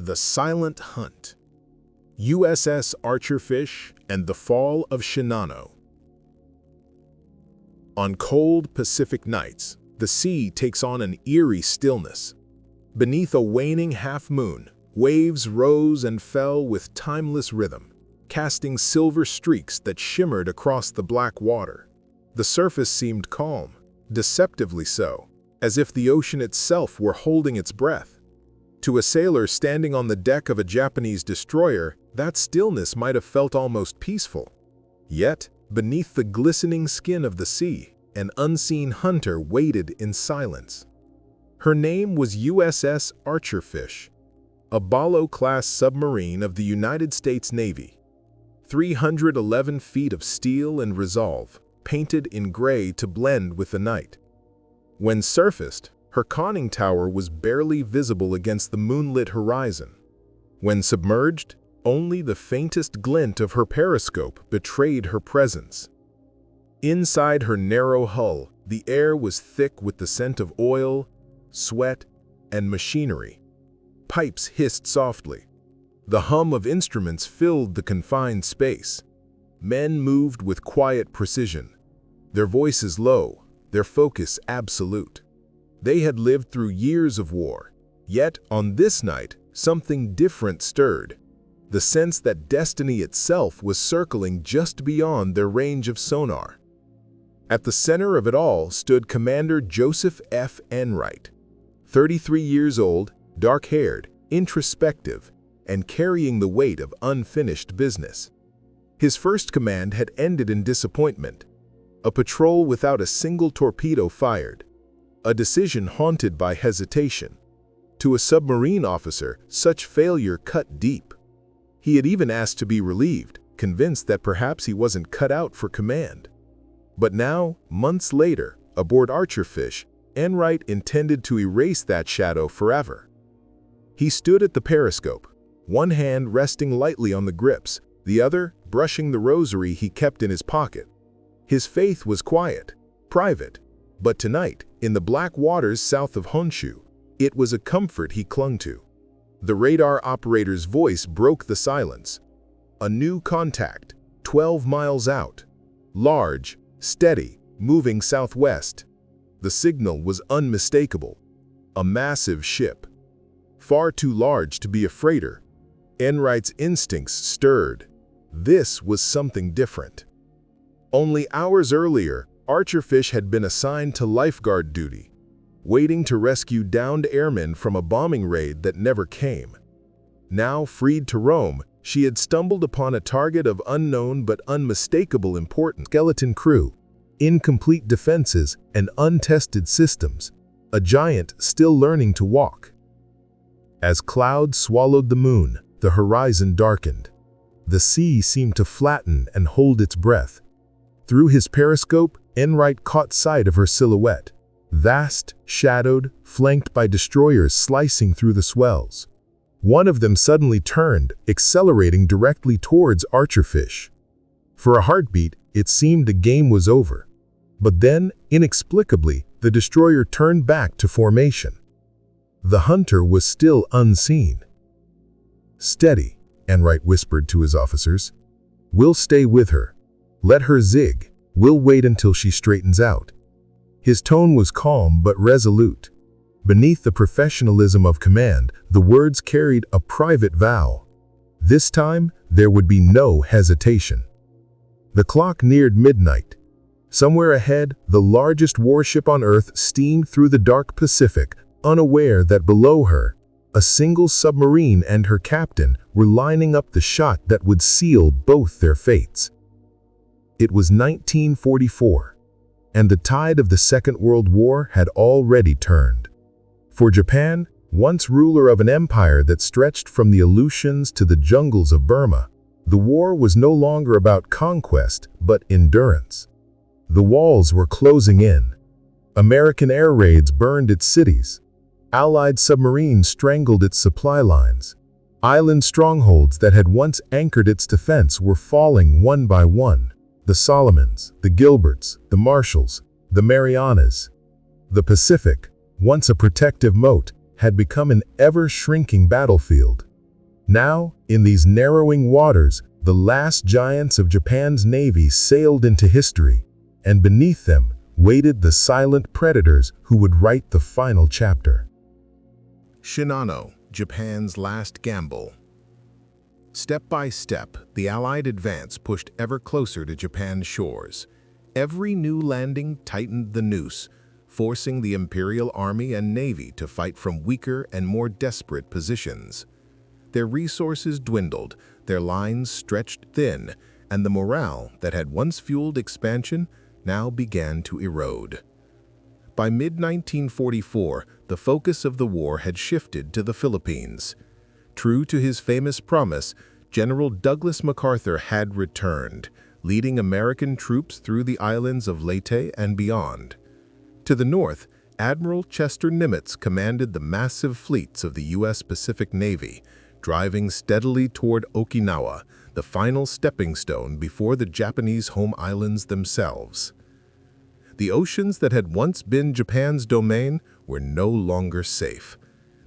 The Silent Hunt, USS Archerfish and the Fall of Shinano. On cold Pacific nights, the sea takes on an eerie stillness. Beneath a waning half-moon, waves rose and fell with timeless rhythm, casting silver streaks that shimmered across the black water. The surface seemed calm, deceptively so, as if the ocean itself were holding its breath. To a sailor standing on the deck of a Japanese destroyer, that stillness might have felt almost peaceful. Yet, beneath the glistening skin of the sea, an unseen hunter waited in silence. Her name was USS Archerfish, a Balo-class submarine of the United States Navy. 311 feet of steel and resolve, painted in gray to blend with the night. When surfaced, her conning tower was barely visible against the moonlit horizon. When submerged, only the faintest glint of her periscope betrayed her presence. Inside her narrow hull, the air was thick with the scent of oil, sweat, and machinery. Pipes hissed softly. The hum of instruments filled the confined space. Men moved with quiet precision, their voices low, their focus absolute. They had lived through years of war, yet on this night, something different stirred. The sense that destiny itself was circling just beyond their range of sonar. At the center of it all stood Commander Joseph F. Enright, 33 years old, dark-haired, introspective, and carrying the weight of unfinished business. His first command had ended in disappointment, a patrol without a single torpedo fired, a decision haunted by hesitation. To a submarine officer, such failure cut deep. He had even asked to be relieved, convinced that perhaps he wasn't cut out for command. But now, months later, aboard Archerfish, Enright intended to erase that shadow forever. He stood at the periscope, one hand resting lightly on the grips, the other brushing the rosary he kept in his pocket. His faith was quiet, private, but tonight, in the black waters south of Honshu, it was a comfort he clung to. The radar operator's voice broke the silence. A new contact, 12 miles out. Large, steady, moving southwest. The signal was unmistakable. A massive ship. Far too large to be a freighter. Enright's instincts stirred. This was something different. Only hours earlier, Archerfish had been assigned to lifeguard duty, waiting to rescue downed airmen from a bombing raid that never came. Now freed to roam, she had stumbled upon a target of unknown but unmistakable importance. Skeleton crew, incomplete defenses, and untested systems, a giant still learning to walk. As clouds swallowed the moon, the horizon darkened. The sea seemed to flatten and hold its breath. Through his periscope, Enright caught sight of her silhouette, vast, shadowed, flanked by destroyers slicing through the swells. One of them suddenly turned, accelerating directly towards Archerfish. For a heartbeat, it seemed the game was over. But then, inexplicably, the destroyer turned back to formation. The hunter was still unseen. "Steady," Enright whispered to his officers. "We'll stay with her. Let her zig. We'll wait until she straightens out." His tone was calm but resolute. Beneath the professionalism of command, the words carried a private vow. This time, there would be no hesitation. The clock neared midnight. Somewhere ahead, the largest warship on Earth steamed through the dark Pacific, unaware that below her, a single submarine and her captain were lining up the shot that would seal both their fates. It was 1944, and the tide of the Second World War had already turned. For Japan, once ruler of an empire that stretched from the Aleutians to the jungles of Burma, the war was no longer about conquest, but endurance. The walls were closing in. American air raids burned its cities. Allied submarines strangled its supply lines. Island strongholds that had once anchored its defense were falling one by one. The Solomons, the Gilberts, the Marshalls, the Marianas. The Pacific, once a protective moat, had become an ever-shrinking battlefield. Now, in these narrowing waters, the last giants of Japan's navy sailed into history, and beneath them waited the silent predators who would write the final chapter. Shinano, Japan's last gamble. Step by step, the Allied advance pushed ever closer to Japan's shores. Every new landing tightened the noose, forcing the Imperial Army and Navy to fight from weaker and more desperate positions. Their resources dwindled, their lines stretched thin, and the morale that had once fueled expansion now began to erode. By mid-1944, the focus of the war had shifted to the Philippines. True to his famous promise, General Douglas MacArthur had returned, leading American troops through the islands of Leyte and beyond. To the north, Admiral Chester Nimitz commanded the massive fleets of the U.S. Pacific Navy, driving steadily toward Okinawa, the final stepping stone before the Japanese home islands themselves. The oceans that had once been Japan's domain were no longer safe.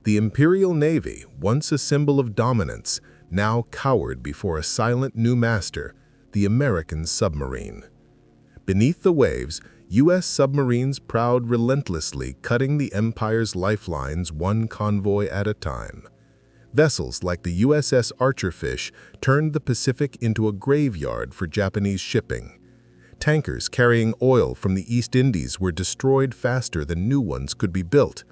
The Imperial Navy, once a symbol of dominance, now cowered before a silent new master, the American submarine. Beneath the waves, U.S. submarines prowled relentlessly, cutting the Empire's lifelines one convoy at a time. Vessels like the USS Archerfish turned the Pacific into a graveyard for Japanese shipping. Tankers carrying oil from the East Indies were destroyed faster than new ones could be built.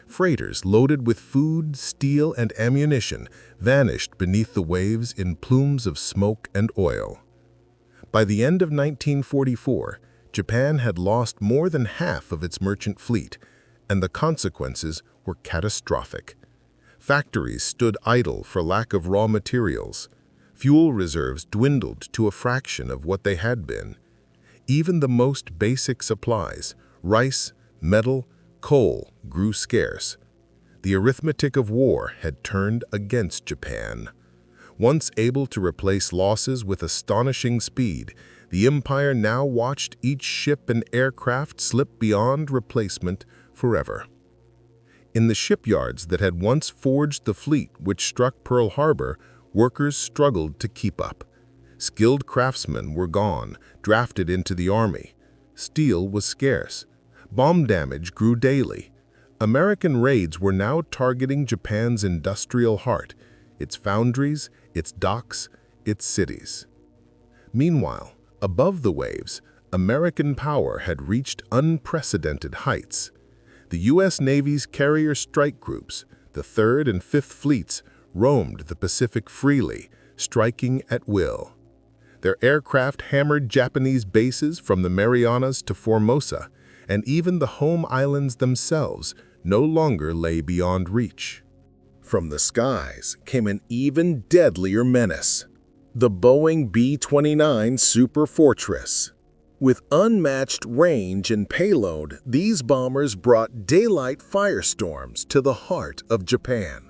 Freighters loaded with food, steel, and ammunition vanished beneath the waves in plumes of smoke and oil. By the end of 1944, Japan had lost more than half of its merchant fleet, and the consequences were catastrophic. Factories stood idle for lack of raw materials. Fuel reserves dwindled to a fraction of what they had been. Even the most basic supplies, rice, metal, coal, grew scarce. The arithmetic of war had turned against Japan. Once able to replace losses with astonishing speed, the Empire now watched each ship and aircraft slip beyond replacement forever. In the shipyards that had once forged the fleet which struck Pearl Harbor, workers struggled to keep up. Skilled craftsmen were gone, drafted into the army. Steel was scarce. Bomb damage grew daily. American raids were now targeting Japan's industrial heart, its foundries, its docks, its cities. Meanwhile, above the waves, American power had reached unprecedented heights. The U.S. Navy's carrier strike groups, the 3rd and 5th Fleets, roamed the Pacific freely, striking at will. Their aircraft hammered Japanese bases from the Marianas to Formosa, and even the home islands themselves no longer lay beyond reach. From the skies came an even deadlier menace, the Boeing B-29 Super Fortress. With unmatched range and payload, these bombers brought daylight firestorms to the heart of Japan.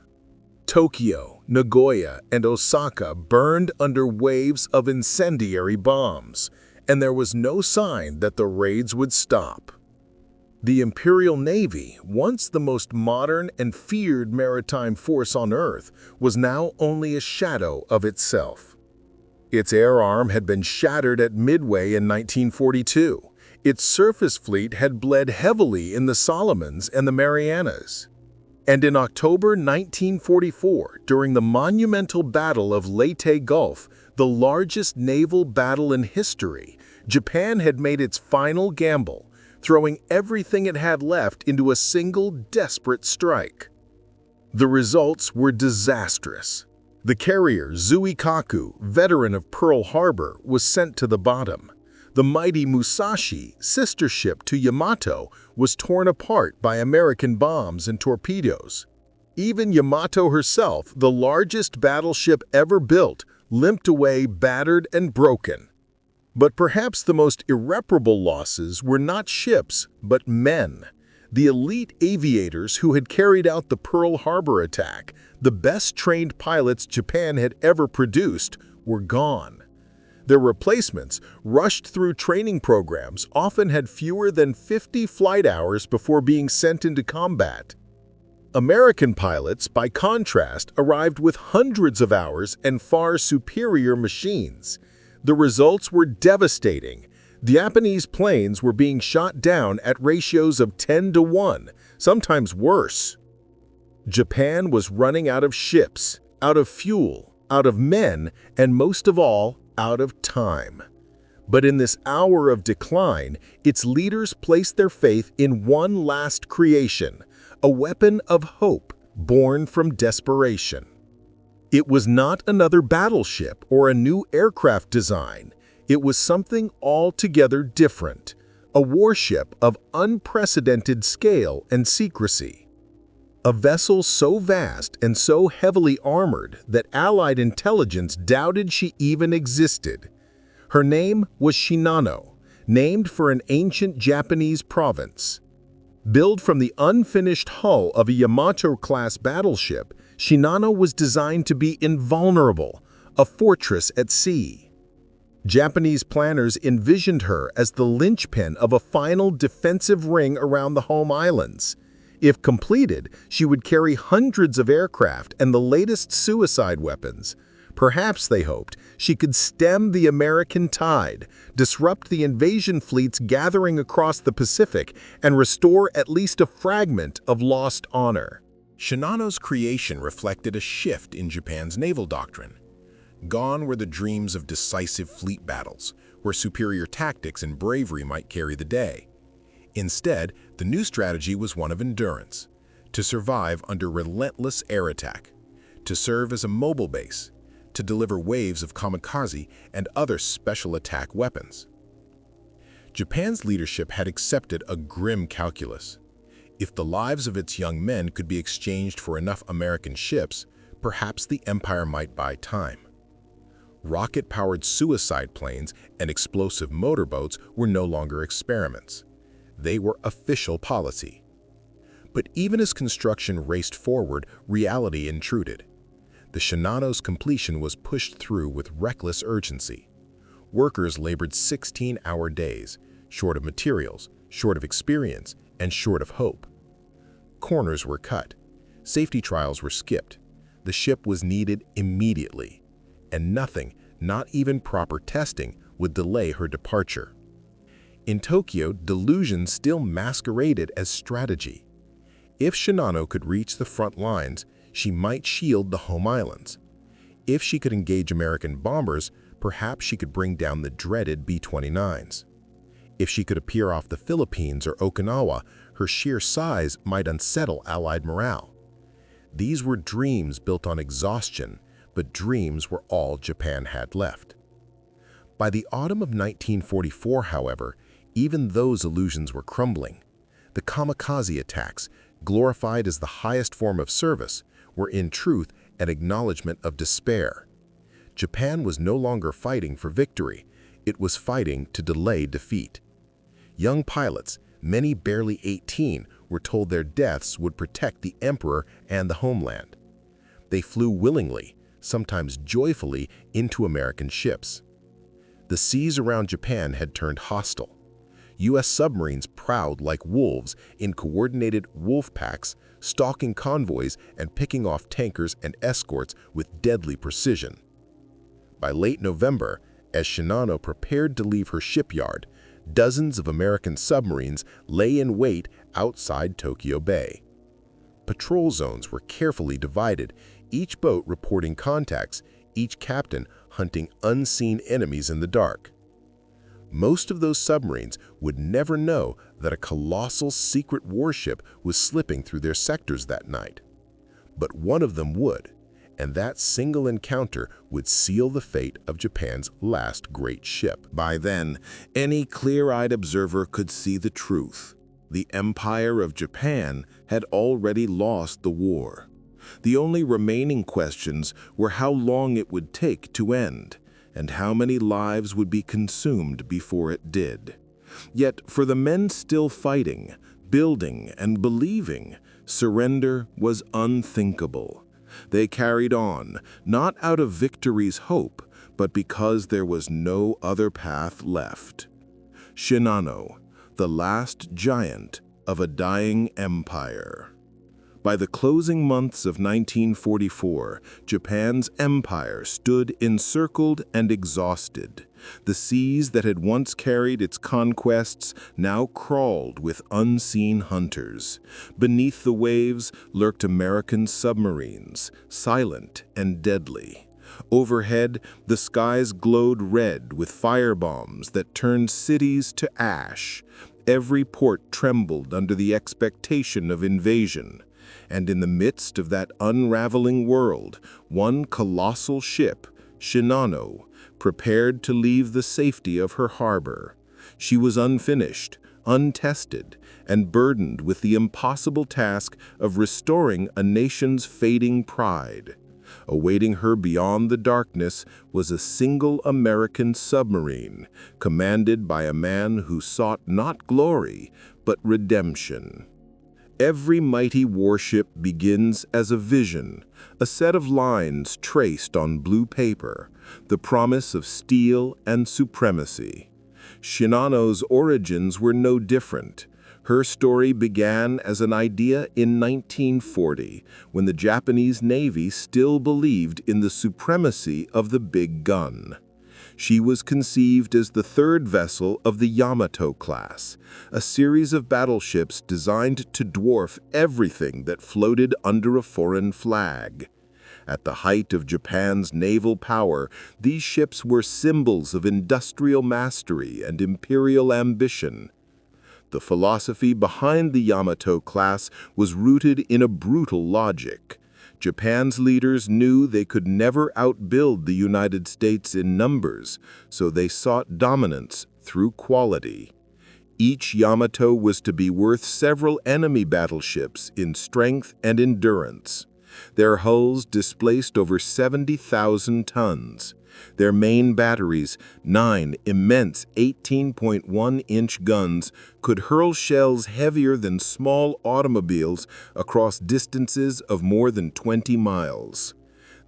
Tokyo, Nagoya, and Osaka burned under waves of incendiary bombs, and there was no sign that the raids would stop. The Imperial Navy, once the most modern and feared maritime force on Earth, was now only a shadow of itself. Its air arm had been shattered at Midway in 1942. Its surface fleet had bled heavily in the Solomons and the Marianas. And in October 1944, during the monumental Battle of Leyte Gulf, the largest naval battle in history, Japan had made its final gamble, throwing everything it had left into a single desperate strike. The results were disastrous. The carrier Zuikaku, veteran of Pearl Harbor, was sent to the bottom. The mighty Musashi, sister ship to Yamato, was torn apart by American bombs and torpedoes. Even Yamato herself, the largest battleship ever built, limped away battered and broken. But perhaps the most irreparable losses were not ships, but men. The elite aviators who had carried out the Pearl Harbor attack, the best-trained pilots Japan had ever produced, were gone. Their replacements, rushed through training programs, often had fewer than 50 flight hours before being sent into combat. American pilots, by contrast, arrived with hundreds of hours and far superior machines. The results were devastating. The Japanese planes were being shot down at ratios of 10 to 1, sometimes worse. Japan was running out of ships, out of fuel, out of men, and most of all, out of time. But in this hour of decline, its leaders placed their faith in one last creation, a weapon of hope born from desperation. It was not another battleship or a new aircraft design. It was something altogether different, a warship of unprecedented scale and secrecy. A vessel so vast and so heavily armored that Allied intelligence doubted she even existed. Her name was Shinano, named for an ancient Japanese province. Built from the unfinished hull of a Yamato-class battleship, Shinano was designed to be invulnerable, a fortress at sea. Japanese planners envisioned her as the linchpin of a final defensive ring around the home islands. If completed, she would carry hundreds of aircraft and the latest suicide weapons. Perhaps, they hoped, she could stem the American tide, disrupt the invasion fleets gathering across the Pacific, and restore at least a fragment of lost honor. Shinano's creation reflected a shift in Japan's naval doctrine. Gone were the dreams of decisive fleet battles, where superior tactics and bravery might carry the day. Instead, the new strategy was one of endurance, to survive under relentless air attack, to serve as a mobile base, to deliver waves of kamikaze and other special attack weapons. Japan's leadership had accepted a grim calculus. If the lives of its young men could be exchanged for enough American ships, perhaps the empire might buy time. Rocket-powered suicide planes and explosive motorboats were no longer experiments. They were official policy. But even as construction raced forward, reality intruded. The Shinano's completion was pushed through with reckless urgency. Workers labored 16-hour days, short of materials, short of experience, and short of hope. Corners were cut. Safety trials were skipped. The ship was needed immediately, and nothing, not even proper testing, would delay her departure. In Tokyo, delusion still masqueraded as strategy. If Shinano could reach the front lines, she might shield the home islands. If she could engage American bombers, perhaps she could bring down the dreaded B-29s. If she could appear off the Philippines or Okinawa, her sheer size might unsettle Allied morale. These were dreams built on exhaustion, but dreams were all Japan had left. By the autumn of 1944, however, even those illusions were crumbling. The kamikaze attacks, glorified as the highest form of service, were in truth an acknowledgement of despair. Japan was no longer fighting for victory. It was fighting to delay defeat. Young pilots, many barely 18, were told their deaths would protect the emperor and the homeland. They flew willingly, sometimes joyfully, into American ships. The seas around Japan had turned hostile. U.S. submarines prowled like wolves in coordinated wolf packs, stalking convoys and picking off tankers and escorts with deadly precision. By late November, as Shinano prepared to leave her shipyard, dozens of American submarines lay in wait outside Tokyo Bay. Patrol zones were carefully divided, each boat reporting contacts, each captain hunting unseen enemies in the dark. Most of those submarines would never know that a colossal secret warship was slipping through their sectors that night. But one of them would, and that single encounter would seal the fate of Japan's last great ship. By then, any clear-eyed observer could see the truth. The Empire of Japan had already lost the war. The only remaining questions were how long it would take to end, and how many lives would be consumed before it did. Yet for the men still fighting, building, and believing, surrender was unthinkable. They carried on, not out of victory's hope, but because there was no other path left. Shinano, the last giant of a dying empire. By the closing months of 1944, Japan's empire stood encircled and exhausted. The seas that had once carried its conquests now crawled with unseen hunters. Beneath the waves lurked American submarines, silent and deadly. Overhead, the skies glowed red with firebombs that turned cities to ash. Every port trembled under the expectation of invasion. And in the midst of that unraveling world, one colossal ship, Shinano, prepared to leave the safety of her harbor. She was unfinished, untested, and burdened with the impossible task of restoring a nation's fading pride. Awaiting her beyond the darkness was a single American submarine, commanded by a man who sought not glory, but redemption. Every mighty warship begins as a vision, a set of lines traced on blue paper, the promise of steel and supremacy. Shinano's origins were no different. Her story began as an idea in 1940, when the Japanese Navy still believed in the supremacy of the big gun. She was conceived as the third vessel of the Yamato class, a series of battleships designed to dwarf everything that floated under a foreign flag. At the height of Japan's naval power, these ships were symbols of industrial mastery and imperial ambition. The philosophy behind the Yamato class was rooted in a brutal logic. Japan's leaders knew they could never outbuild the United States in numbers, so they sought dominance through quality. Each Yamato was to be worth several enemy battleships in strength and endurance. Their hulls displaced over 70,000 tons. Their main batteries, 9 immense 18.1-inch guns, could hurl shells heavier than small automobiles across distances of more than 20 miles.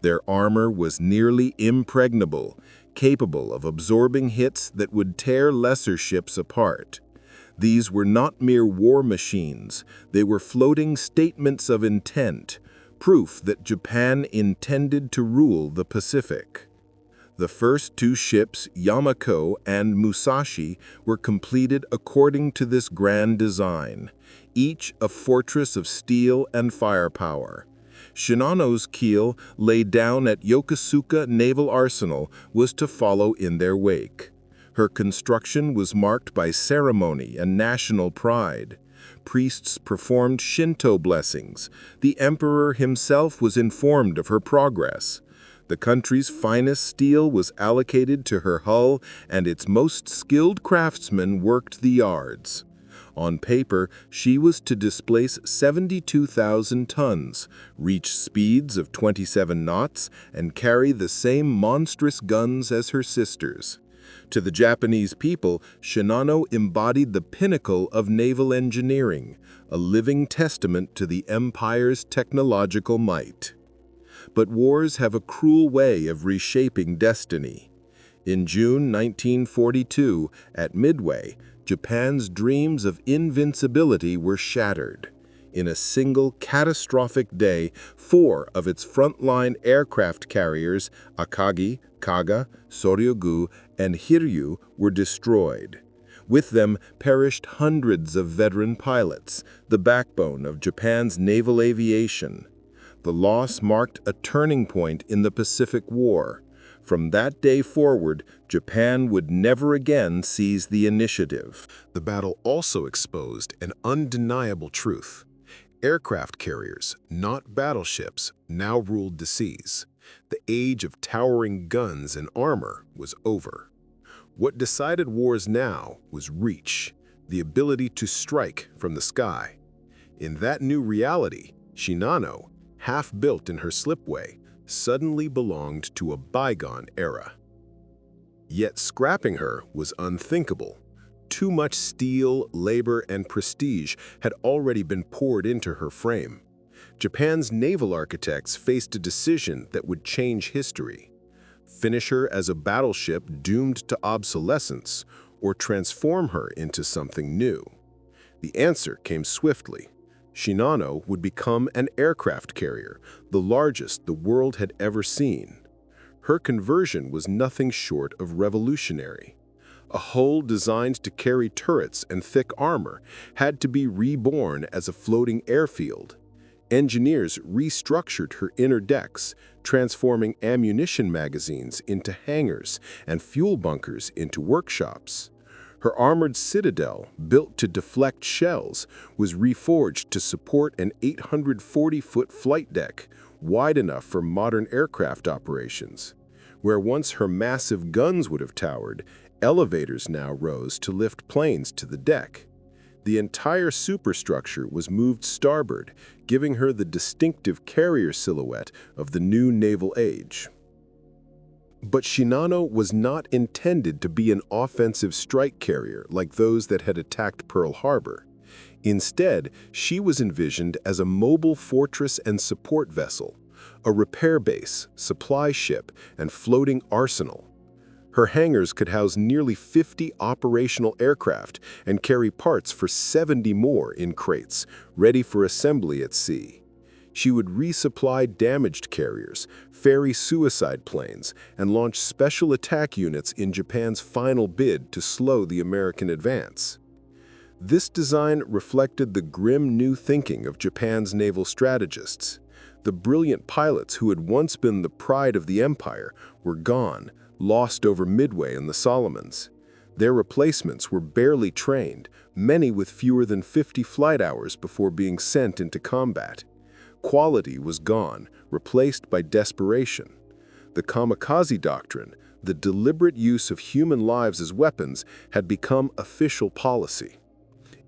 Their armor was nearly impregnable, capable of absorbing hits that would tear lesser ships apart. These were not mere war machines, they were floating statements of intent, proof that Japan intended to rule the Pacific. The first two ships, Yamato and Musashi, were completed according to this grand design, each a fortress of steel and firepower. Shinano's keel, laid down at Yokosuka Naval Arsenal, was to follow in their wake. Her construction was marked by ceremony and national pride. Priests performed Shinto blessings. The emperor himself was informed of her progress. The country's finest steel was allocated to her hull, and its most skilled craftsmen worked the yards. On paper, she was to displace 72,000 tons, reach speeds of 27 knots, and carry the same monstrous guns as her sisters. To the Japanese people, Shinano embodied the pinnacle of naval engineering, a living testament to the empire's technological might. But wars have a cruel way of reshaping destiny. In June 1942, at Midway, Japan's dreams of invincibility were shattered. In a single catastrophic day, 4 of its frontline aircraft carriers, Akagi, Kaga, Soryogu, and Hiryu, were destroyed. With them perished hundreds of veteran pilots, the backbone of Japan's naval aviation. The loss marked a turning point in the Pacific War. From that day forward, Japan would never again seize the initiative. The battle also exposed an undeniable truth. Aircraft carriers, not battleships, now ruled the seas. The age of towering guns and armor was over. What decided wars now was reach, the ability to strike from the sky. In that new reality, Shinano, half-built in her slipway, suddenly belonged to a bygone era. Yet scrapping her was unthinkable. Too much steel, labor, and prestige had already been poured into her frame. Japan's naval architects faced a decision that would change history. Finish her as a battleship doomed to obsolescence, or transform her into something new. The answer came swiftly: Shinano would become an aircraft carrier, the largest the world had ever seen. Her conversion was nothing short of revolutionary. A hull designed to carry turrets and thick armor had to be reborn as a floating airfield. Engineers restructured her inner decks, transforming ammunition magazines into hangars and fuel bunkers into workshops. Her armored citadel, built to deflect shells, was reforged to support an 840-foot flight deck, wide enough for modern aircraft operations. Where once her massive guns would have towered, elevators now rose to lift planes to the deck. The entire superstructure was moved starboard, giving her the distinctive carrier silhouette of the new naval age. But Shinano was not intended to be an offensive strike carrier like those that had attacked Pearl Harbor. Instead, she was envisioned as a mobile fortress and support vessel, a repair base, supply ship, and floating arsenal. Her hangars could house nearly 50 operational aircraft and carry parts for 70 more in crates, ready for assembly at sea. She would resupply damaged carriers, ferry suicide planes, and launch special attack units in Japan's final bid to slow the American advance. This design reflected the grim new thinking of Japan's naval strategists. The brilliant pilots who had once been the pride of the empire were gone, lost over Midway and the Solomons. Their replacements were barely trained, many with fewer than 50 flight hours before being sent into combat. Quality was gone, replaced by desperation. The kamikaze doctrine, the deliberate use of human lives as weapons, had become official policy.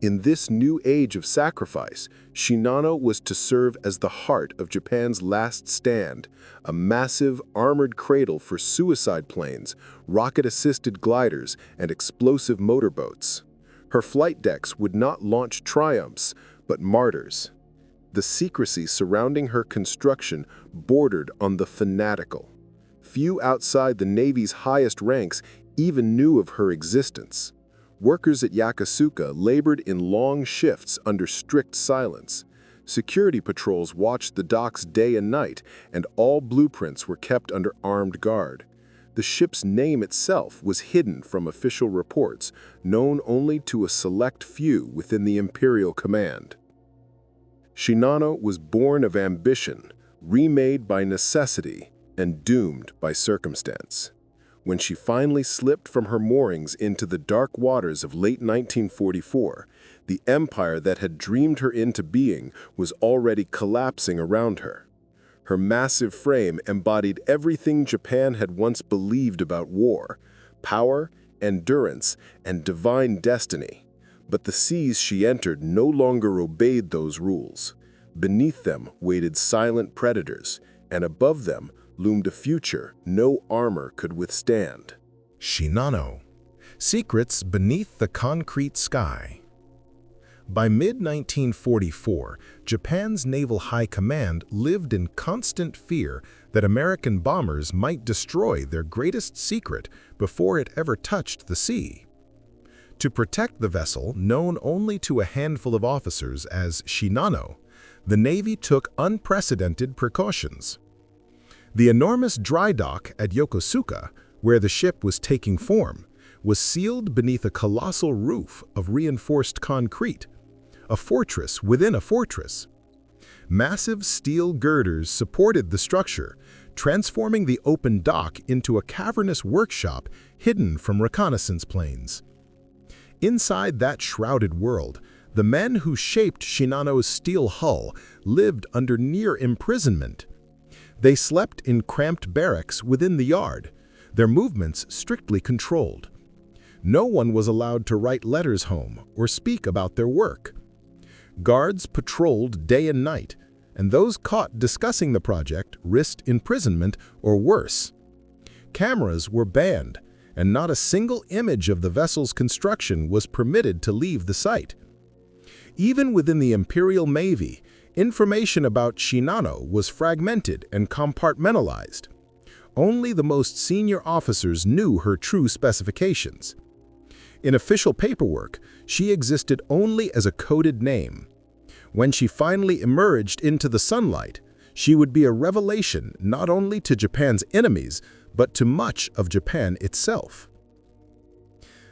In this new age of sacrifice, Shinano was to serve as the heart of Japan's last stand, a massive armored cradle for suicide planes, rocket-assisted gliders, and explosive motorboats. Her flight decks would not launch triumphs, but martyrs. The secrecy surrounding her construction bordered on the fanatical. Few outside the Navy's highest ranks even knew of her existence. Workers at Yokosuka labored in long shifts under strict silence. Security patrols watched the docks day and night, and all blueprints were kept under armed guard. The ship's name itself was hidden from official reports, known only to a select few within the Imperial Command. Shinano was born of ambition, remade by necessity, and doomed by circumstance. When she finally slipped from her moorings into the dark waters of late 1944, the empire that had dreamed her into being was already collapsing around her. Her massive frame embodied everything Japan had once believed about war: power, endurance, and divine destiny. But the seas she entered no longer obeyed those rules. Beneath them waited silent predators, and above them loomed a future no armor could withstand. Shinano. Secrets beneath the concrete sky. By mid-1944, Japan's Naval High Command lived in constant fear that American bombers might destroy their greatest secret before it ever touched the sea. To protect the vessel, known only to a handful of officers as Shinano, the Navy took unprecedented precautions. The enormous dry dock at Yokosuka, where the ship was taking form, was sealed beneath a colossal roof of reinforced concrete, a fortress within a fortress. Massive steel girders supported the structure, transforming the open dock into a cavernous workshop hidden from reconnaissance planes. Inside that shrouded world, the men who shaped Shinano's steel hull lived under near imprisonment. They slept in cramped barracks within the yard, their movements strictly controlled. No one was allowed to write letters home or speak about their work. Guards patrolled day and night, and those caught discussing the project risked imprisonment or worse. Cameras were banned, and not a single image of the vessel's construction was permitted to leave the site. Even within the Imperial Navy, information about Shinano was fragmented and compartmentalized. Only the most senior officers knew her true specifications. In official paperwork, she existed only as a coded name. When she finally emerged into the sunlight, she would be a revelation not only to Japan's enemies, but to much of Japan itself.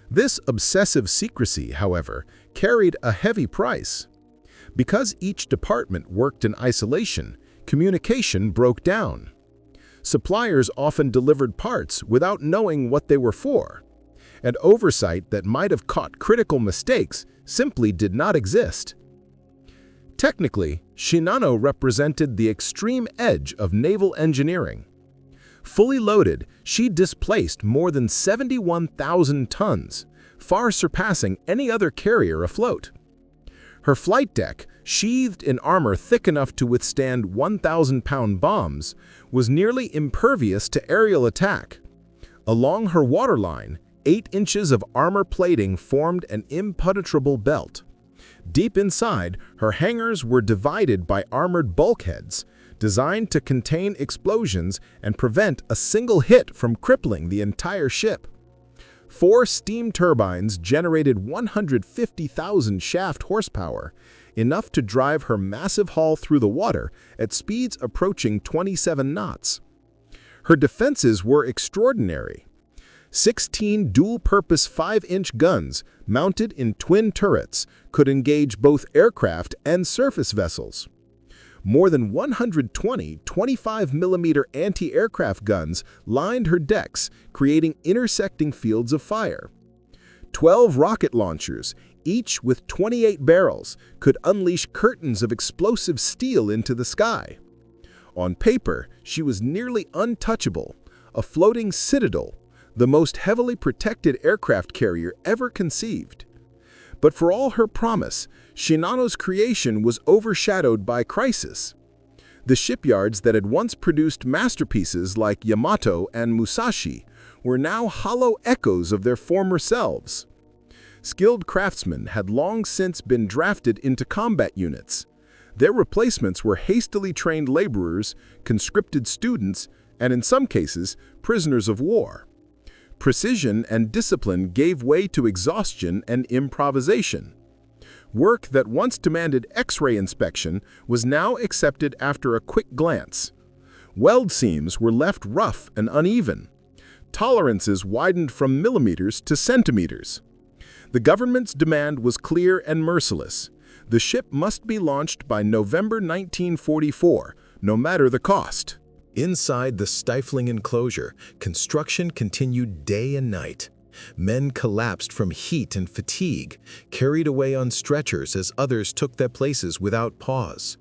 This obsessive secrecy, however, carried a heavy price. Because each department worked in isolation, communication broke down. Suppliers often delivered parts without knowing what they were for, and oversight that might have caught critical mistakes simply did not exist. Technically, Shinano represented the extreme edge of naval engineering. Fully loaded, she displaced more than 71,000 tons, far surpassing any other carrier afloat. Her flight deck, sheathed in armor thick enough to withstand 1,000-pound bombs, was nearly impervious to aerial attack. Along her waterline, 8 inches of armor plating formed an impenetrable belt. Deep inside, her hangars were divided by armored bulkheads, designed to contain explosions and prevent a single hit from crippling the entire ship. 4 steam turbines generated 150,000 shaft horsepower, enough to drive her massive hull through the water at speeds approaching 27 knots. Her defenses were extraordinary. 16 dual-purpose 5-inch guns, mounted in twin turrets, could engage both aircraft and surface vessels. More than 120 25mm anti-aircraft guns lined her decks, creating intersecting fields of fire. 12 rocket launchers, each with 28 barrels, could unleash curtains of explosive steel into the sky. On paper, she was nearly untouchable, a floating citadel, the most heavily protected aircraft carrier ever conceived. But for all her promise, Shinano's creation was overshadowed by crisis. The shipyards that had once produced masterpieces like Yamato and Musashi were now hollow echoes of their former selves. Skilled craftsmen had long since been drafted into combat units. Their replacements were hastily trained laborers, conscripted students, and in some cases, prisoners of war. Precision and discipline gave way to exhaustion and improvisation. Work that once demanded X-ray inspection was now accepted after a quick glance. Weld seams were left rough and uneven. Tolerances widened from millimeters to centimeters. The government's demand was clear and merciless. The ship must be launched by November 1944, no matter the cost. Inside the stifling enclosure, construction continued day and night. Men collapsed from heat and fatigue, carried away on stretchers as others took their places without pause.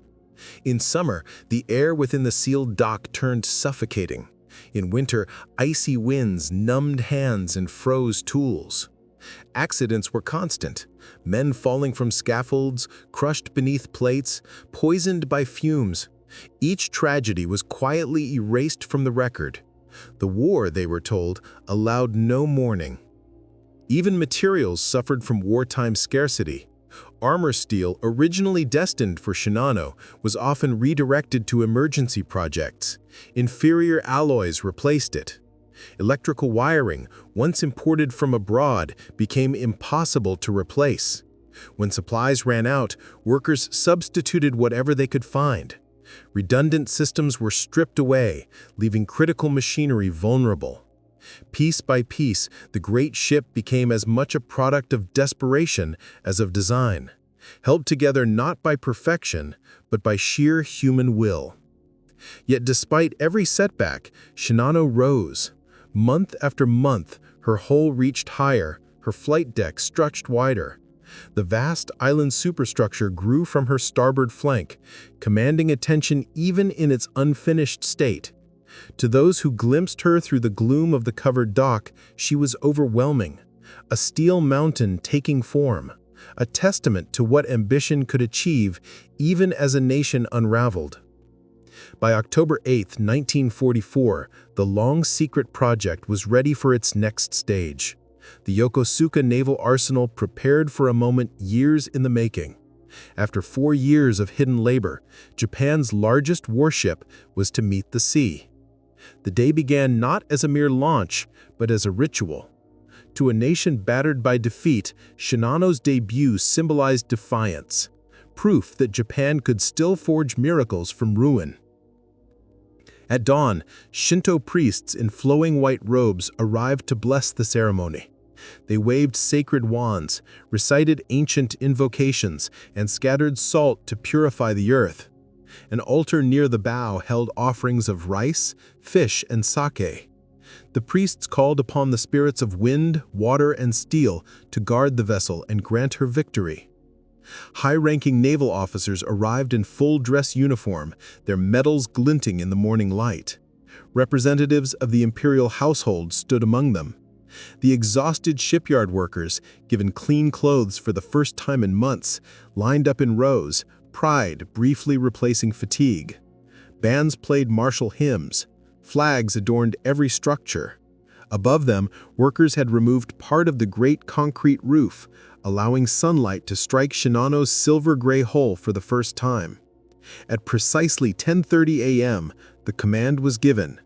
In summer, the air within the sealed dock turned suffocating. In winter, icy winds numbed hands and froze tools. Accidents were constant. Men falling from scaffolds, crushed beneath plates, poisoned by fumes. Each tragedy was quietly erased from the record. The war, they were told, allowed no mourning. Even materials suffered from wartime scarcity. Armor steel, originally destined for Shinano, was often redirected to emergency projects. Inferior alloys replaced it. Electrical wiring, once imported from abroad, became impossible to replace. When supplies ran out, workers substituted whatever they could find. Redundant systems were stripped away, leaving critical machinery vulnerable. Piece by piece, the great ship became as much a product of desperation as of design, held together not by perfection, but by sheer human will. Yet despite every setback, Shinano rose. Month after month, her hull reached higher, her flight deck stretched wider. The vast island superstructure grew from her starboard flank, commanding attention even in its unfinished state. To those who glimpsed her through the gloom of the covered dock, she was overwhelming, a steel mountain taking form, a testament to what ambition could achieve even as a nation unraveled. By October 8, 1944, the long-secret project was ready for its next stage. The Yokosuka Naval Arsenal prepared for a moment years in the making. After 4 years of hidden labor, Japan's largest warship was to meet the sea. The day began not as a mere launch, but as a ritual. To a nation battered by defeat, Shinano's debut symbolized defiance. proof that Japan could still forge miracles from ruin. At dawn, Shinto priests in flowing white robes arrived to bless the ceremony. They waved sacred wands, recited ancient invocations, and scattered salt to purify the earth. An altar near the bow held offerings of rice, fish, and sake. The priests called upon the spirits of wind, water, and steel to guard the vessel and grant her victory. High-ranking naval officers arrived in full dress uniform, their medals glinting in the morning light. Representatives of the imperial household stood among them. The exhausted shipyard workers, given clean clothes for the first time in months, lined up in rows, pride briefly replacing fatigue. Bands played martial hymns. Flags adorned every structure. Above them, workers had removed part of the great concrete roof, allowing sunlight to strike Shinano's silver-gray hull for the first time. At precisely 10:30 a.m., the command was given.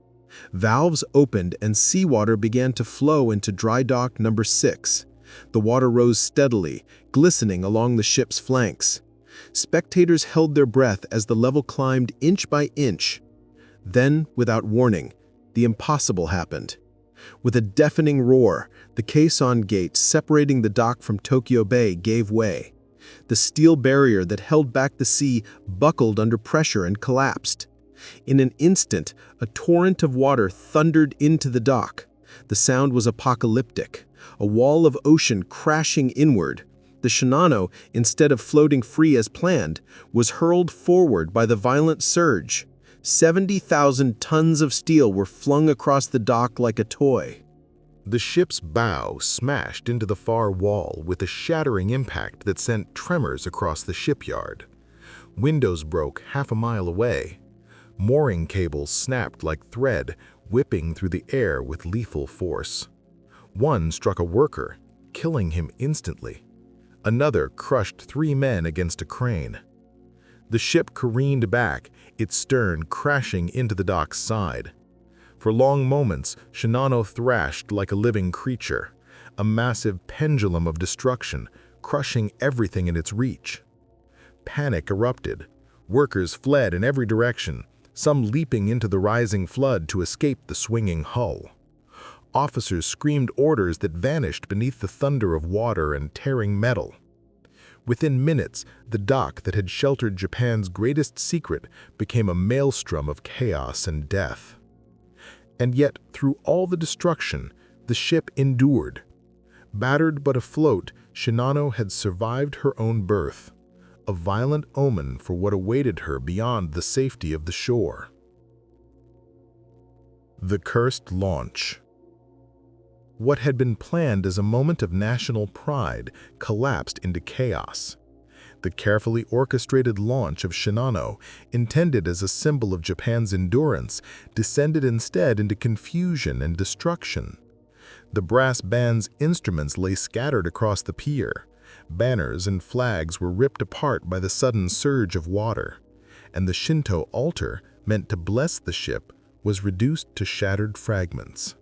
Valves opened and seawater began to flow into dry dock number 6. The water rose steadily, glistening along the ship's flanks. Spectators held their breath as the level climbed inch by inch. Then, without warning, the impossible happened. With a deafening roar, the caisson gate separating the dock from Tokyo Bay gave way. The steel barrier that held back the sea buckled under pressure and collapsed. In an instant, a torrent of water thundered into the dock. The sound was apocalyptic, a wall of ocean crashing inward. The Shinano, instead of floating free as planned, was hurled forward by the violent surge. 70,000 tons of steel were flung across the dock like a toy. The ship's bow smashed into the far wall with a shattering impact that sent tremors across the shipyard. Windows broke half a mile away. Mooring cables snapped like thread, whipping through the air with lethal force. One struck a worker, killing him instantly. Another crushed 3 men against a crane. The ship careened back, its stern crashing into the dock's side. For long moments, Shinano thrashed like a living creature, a massive pendulum of destruction, crushing everything in its reach. Panic erupted. Workers fled in every direction, some leaping into the rising flood to escape the swinging hull. Officers screamed orders that vanished beneath the thunder of water and tearing metal. Within minutes, the dock that had sheltered Japan's greatest secret became a maelstrom of chaos and death. And yet, through all the destruction, the ship endured. Battered but afloat, Shinano had survived her own birth, a violent omen for what awaited her beyond the safety of the shore. The cursed launch. What had been planned as a moment of national pride collapsed into chaos. The carefully orchestrated launch of Shinano, intended as a symbol of Japan's endurance, descended instead into confusion and destruction. The brass band's instruments lay scattered across the pier. Banners and flags were ripped apart by the sudden surge of water, and the Shinto altar, meant to bless the ship, was reduced to shattered fragments.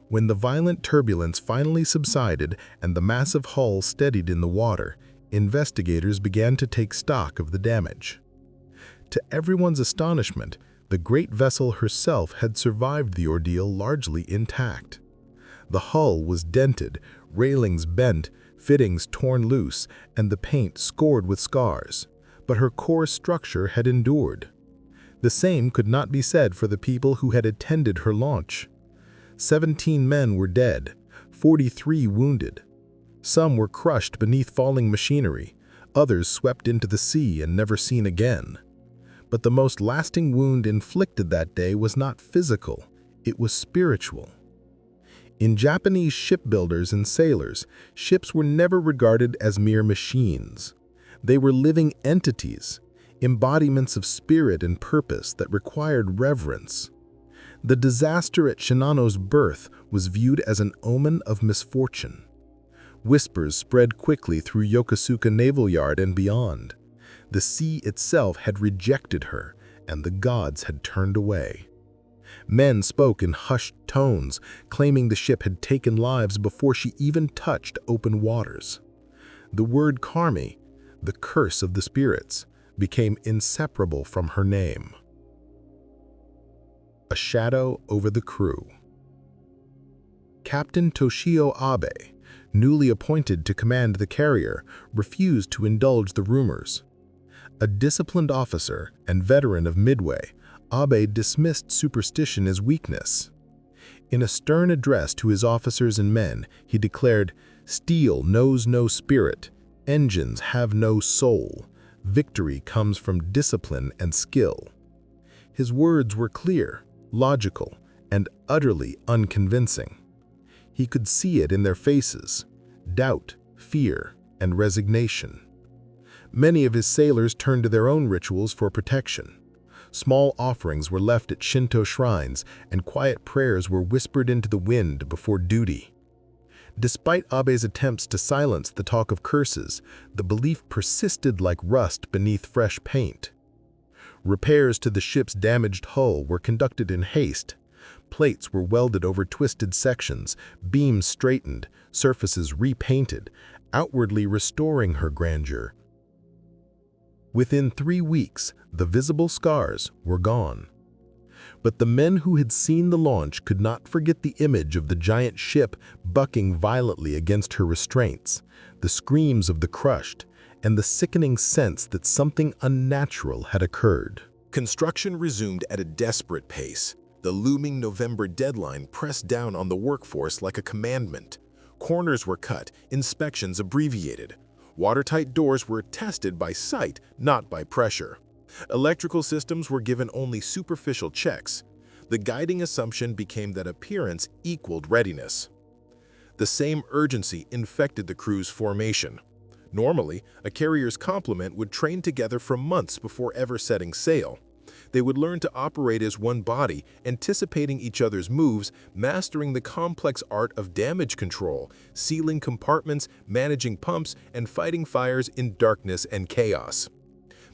When the violent turbulence finally subsided and the massive hull steadied in the water, investigators began to take stock of the damage. To everyone's astonishment, the great vessel herself had survived the ordeal largely intact. The hull was dented, railings bent, fittings torn loose, and the paint scored with scars, but her core structure had endured. The same could not be said for the people who had attended her launch. 17 men were dead, 43 wounded. Some were crushed beneath falling machinery, others swept into the sea and never seen again. But the most lasting wound inflicted that day was not physical, it was spiritual. In Japanese shipbuilders and sailors, ships were never regarded as mere machines. They were living entities, embodiments of spirit and purpose that required reverence. The disaster at Shinano's birth was viewed as an omen of misfortune. Whispers spread quickly through Yokosuka Naval Yard and beyond. The sea itself had rejected her, and the gods had turned away. Men spoke in hushed tones, claiming the ship had taken lives before she even touched open waters. The word karmi, the curse of the spirits, became inseparable from her name. A shadow over the crew. Captain Toshio Abe, newly appointed to command the carrier, refused to indulge the rumors. A disciplined officer and veteran of Midway, Abe dismissed superstition as weakness. In a stern address to his officers and men, he declared, "Steel knows no spirit, engines have no soul, victory comes from discipline and skill." His words were clear, logical, and utterly unconvincing. He could see it in their faces: doubt, fear, and resignation. Many of his sailors turned to their own rituals for protection. Small offerings were left at Shinto shrines, and quiet prayers were whispered into the wind before duty. Despite Abe's attempts to silence the talk of curses, the belief persisted like rust beneath fresh paint. Repairs to the ship's damaged hull were conducted in haste. Plates were welded over twisted sections, beams straightened, surfaces repainted, outwardly restoring her grandeur. Within 3 weeks, the visible scars were gone. But the men who had seen the launch could not forget the image of the giant ship bucking violently against her restraints, the screams of the crushed, and the sickening sense that something unnatural had occurred. Construction resumed at a desperate pace. The looming November deadline pressed down on the workforce like a commandment. Corners were cut, inspections abbreviated. Watertight doors were tested by sight, not by pressure. Electrical systems were given only superficial checks. The guiding assumption became that appearance equaled readiness. The same urgency infected the crew's formation. Normally, a carrier's complement would train together for months before ever setting sail. They would learn to operate as one body, anticipating each other's moves, mastering the complex art of damage control, sealing compartments, managing pumps, and fighting fires in darkness and chaos.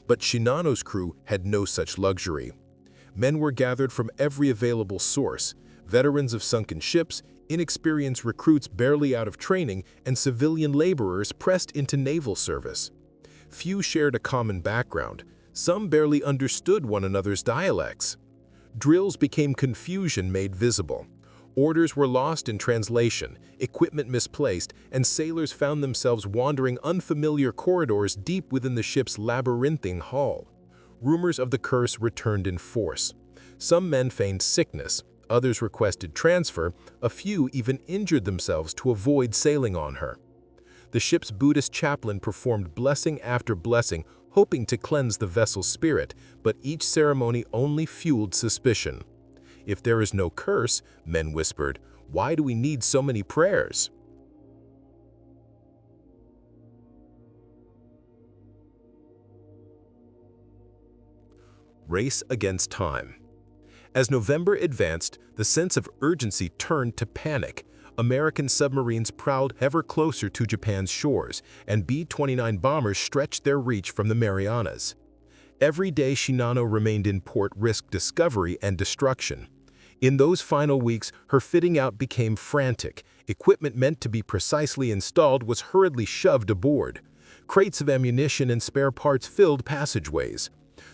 But Shinano's crew had no such luxury. Men were gathered from every available source: veterans of sunken ships, inexperienced recruits barely out of training, and civilian laborers pressed into naval service. Few shared a common background. Some barely understood one another's dialects. Drills became confusion made visible. Orders were lost in translation, equipment misplaced, and sailors found themselves wandering unfamiliar corridors deep within the ship's labyrinthine hull. Rumors of the curse returned in force. Some men feigned sickness, others requested transfer, a few even injured themselves to avoid sailing on her. The ship's Buddhist chaplain performed blessing after blessing, hoping to cleanse the vessel's spirit, but each ceremony only fueled suspicion. "If there is no curse," men whispered, "why do we need so many prayers?" Race against time. As November advanced, the sense of urgency turned to panic. American submarines prowled ever closer to Japan's shores, and B-29 bombers stretched their reach from the Marianas. Every day Shinano remained in port risked discovery and destruction. In those final weeks, her fitting out became frantic. Equipment meant to be precisely installed was hurriedly shoved aboard. Crates of ammunition and spare parts filled passageways.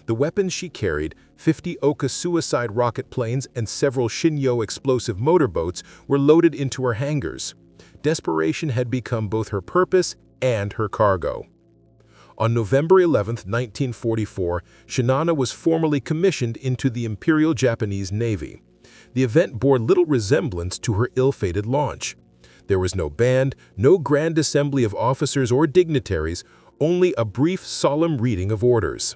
The weapons she carried, 50 Oka suicide rocket planes and several Shinyo explosive motorboats, were loaded into her hangars. Desperation had become both her purpose and her cargo. On November 11, 1944, Shinano was formally commissioned into the Imperial Japanese Navy. The event bore little resemblance to her ill-fated launch. There was no band, no grand assembly of officers or dignitaries, only a brief, solemn reading of orders.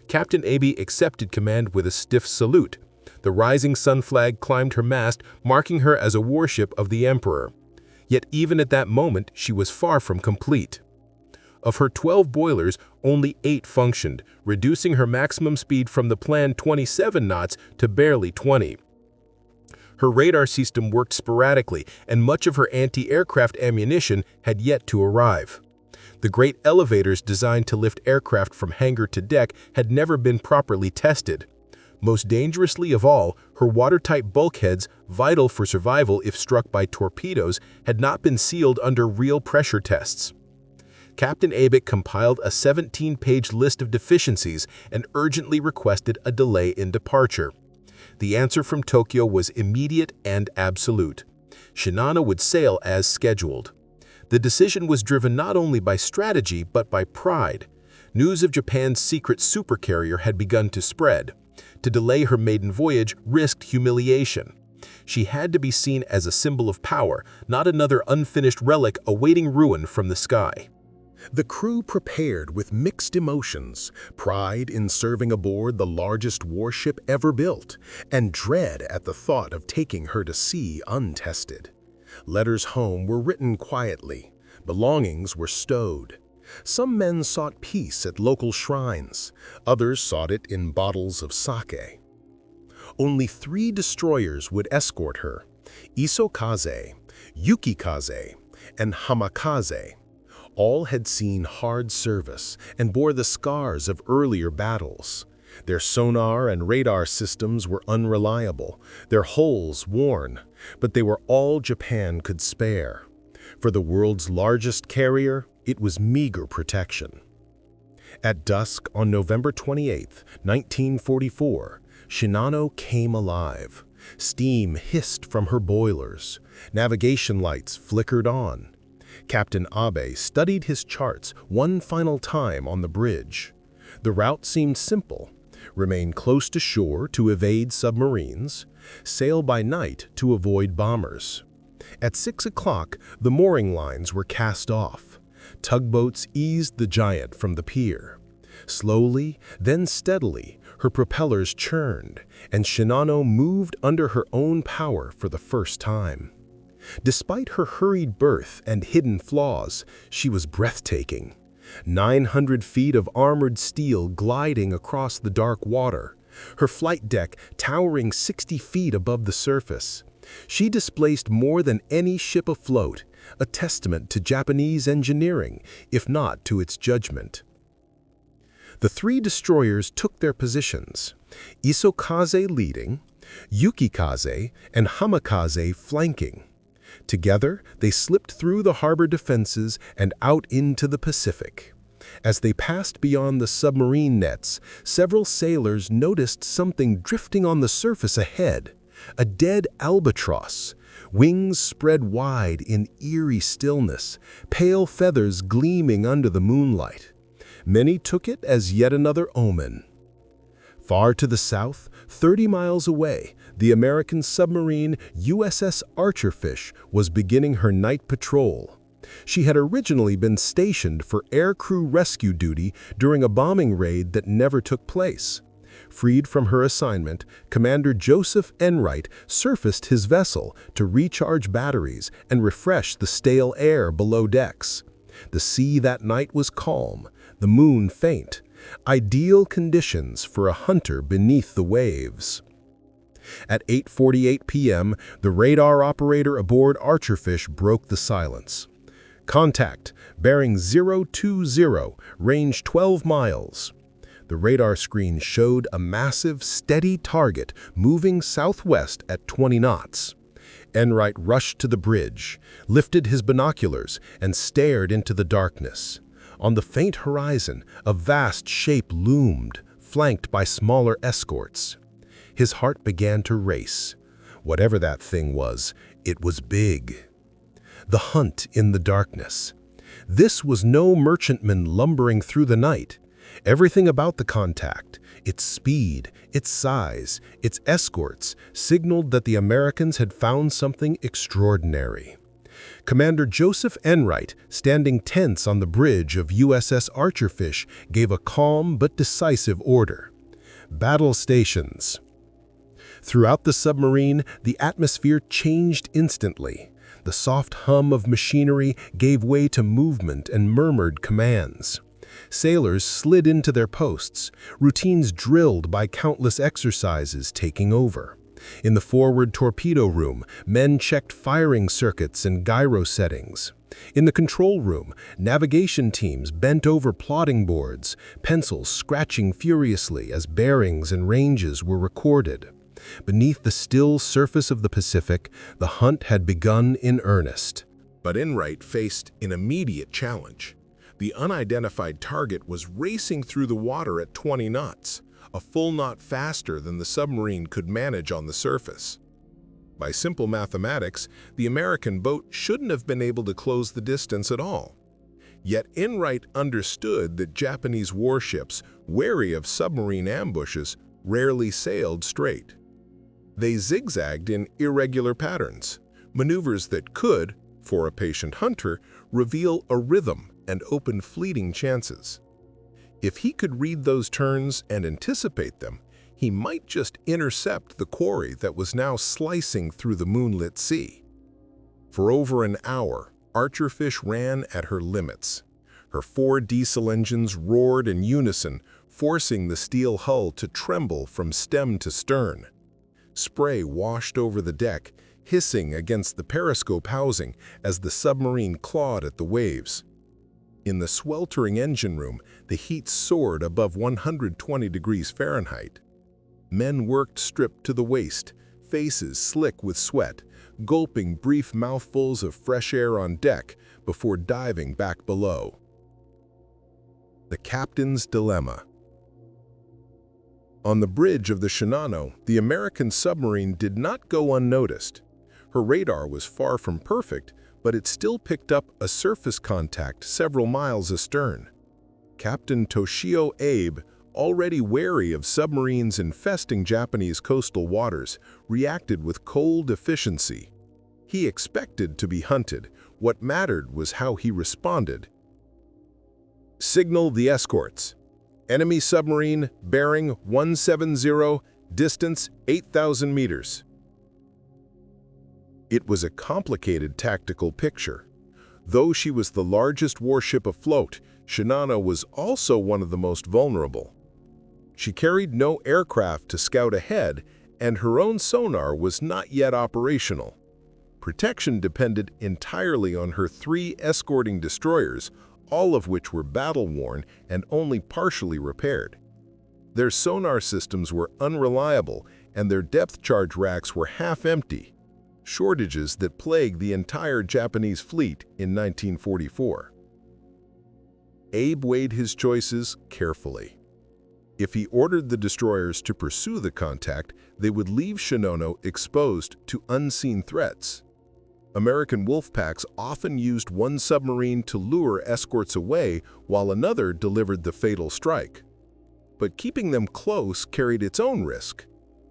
Captain Abe accepted command with a stiff salute. The rising sun flag climbed her mast, marking her as a warship of the Emperor. Yet even at that moment, she was far from complete. Of her 12 boilers, only 8 functioned, reducing her maximum speed from the planned 27 knots to barely 20. Her radar system worked sporadically, and much of her anti-aircraft ammunition had yet to arrive. The great elevators designed to lift aircraft from hangar to deck had never been properly tested. Most dangerously of all, her watertight bulkheads, vital for survival if struck by torpedoes, had not been sealed under real pressure tests. Captain Abik compiled a 17-page list of deficiencies and urgently requested a delay in departure. The answer from Tokyo was immediate and absolute. Shinano would sail as scheduled. The decision was driven not only by strategy but by pride. News of Japan's secret supercarrier had begun to spread. To delay her maiden voyage risked humiliation. She had to be seen as a symbol of power, not another unfinished relic awaiting ruin from the sky. The crew prepared with mixed emotions, pride in serving aboard the largest warship ever built, and dread at the thought of taking her to sea untested. Letters home were written quietly. Belongings were stowed. Some men sought peace at local shrines. Others sought it in bottles of sake. Only 3 destroyers would escort her: Isokaze, Yukikaze, and Hamakaze. All had seen hard service and bore the scars of earlier battles. Their sonar and radar systems were unreliable, their hulls worn, but they were all Japan could spare. For the world's largest carrier, it was meager protection. At dusk on November 28, 1944, Shinano came alive. Steam hissed from her boilers. Navigation lights flickered on. Captain Abe studied his charts one final time on the bridge. The route seemed simple: remain close to shore to evade submarines, sail by night to avoid bombers. At 6 o'clock, the mooring lines were cast off. Tugboats eased the giant from the pier. Slowly, then steadily, her propellers churned, and Shinano moved under her own power for the first time. Despite her hurried berth and hidden flaws, she was breathtaking. 900 feet of armored steel gliding across the dark water, her flight deck towering 60 feet above the surface. She displaced more than any ship afloat, a testament to Japanese engineering, if not to its judgment. The 3 destroyers took their positions, Isokaze leading, Yukikaze and Hamakaze flanking. Together, they slipped through the harbor defenses and out into the Pacific. As they passed beyond the submarine nets, several sailors noticed something drifting on the surface ahead. A dead albatross, wings spread wide in eerie stillness, pale feathers gleaming under the moonlight. Many took it as yet another omen. Far to the south, 30 miles away, the American submarine USS Archerfish was beginning her night patrol. She had originally been stationed for aircrew rescue duty during a bombing raid that never took place. Freed from her assignment, Commander Joseph Enright surfaced his vessel to recharge batteries and refresh the stale air below decks. The sea that night was calm, the moon faint, ideal conditions for a hunter beneath the waves. At 8:48 p.m., the radar operator aboard Archerfish broke the silence. Contact, bearing 020, range 12 miles. The radar screen showed a massive, steady target moving southwest at 20 knots. Enright rushed to the bridge, lifted his binoculars, and stared into the darkness. On the faint horizon, a vast shape loomed, flanked by smaller escorts. His heart began to race. Whatever that thing was, it was big. The hunt in the darkness. This was no merchantman lumbering through the night. Everything about the contact, its speed, its size, its escorts, signaled that the Americans had found something extraordinary. Commander Joseph Enright, standing tense on the bridge of USS Archerfish, gave a calm but decisive order. Battle stations. Throughout the submarine, the atmosphere changed instantly. The soft hum of machinery gave way to movement and murmured commands. Sailors slid into their posts, routines drilled by countless exercises taking over. In the forward torpedo room, men checked firing circuits and gyro settings. In the control room, navigation teams bent over plotting boards, pencils scratching furiously as bearings and ranges were recorded. Beneath the still surface of the Pacific, the hunt had begun in earnest. But Enright faced an immediate challenge. The unidentified target was racing through the water at 20 knots, a full knot faster than the submarine could manage on the surface. By simple mathematics, the American boat shouldn't have been able to close the distance at all. Yet Enright understood that Japanese warships, wary of submarine ambushes, rarely sailed straight. They zigzagged in irregular patterns, maneuvers that could, for a patient hunter, reveal a rhythm and open fleeting chances. If he could read those turns and anticipate them, he might just intercept the quarry that was now slicing through the moonlit sea. For over an hour, Archerfish ran at her limits. Her 4 diesel engines roared in unison, forcing the steel hull to tremble from stem to stern. Spray washed over the deck, hissing against the periscope housing as the submarine clawed at the waves. In the sweltering engine room, the heat soared above 120 degrees Fahrenheit. Men worked stripped to the waist, faces slick with sweat, gulping brief mouthfuls of fresh air on deck before diving back below. The Captain's Dilemma. On the bridge of the Shinano, the American submarine did not go unnoticed. Her radar was far from perfect, but it still picked up a surface contact several miles astern. Captain Toshio Abe, already wary of submarines infesting Japanese coastal waters, reacted with cold efficiency. He expected to be hunted. What mattered was how he responded. Signal the escorts. Enemy submarine, bearing 170, distance 8,000 meters. It was a complicated tactical picture. Though she was the largest warship afloat, Shinano was also one of the most vulnerable. She carried no aircraft to scout ahead, and her own sonar was not yet operational. Protection depended entirely on her 3 escorting destroyers, all of which were battle-worn and only partially repaired. Their sonar systems were unreliable, and their depth charge racks were half empty, shortages that plagued the entire Japanese fleet in 1944. Abe weighed his choices carefully. If he ordered the destroyers to pursue the contact, they would leave Shinano exposed to unseen threats. American wolf packs often used one submarine to lure escorts away while another delivered the fatal strike. But keeping them close carried its own risk.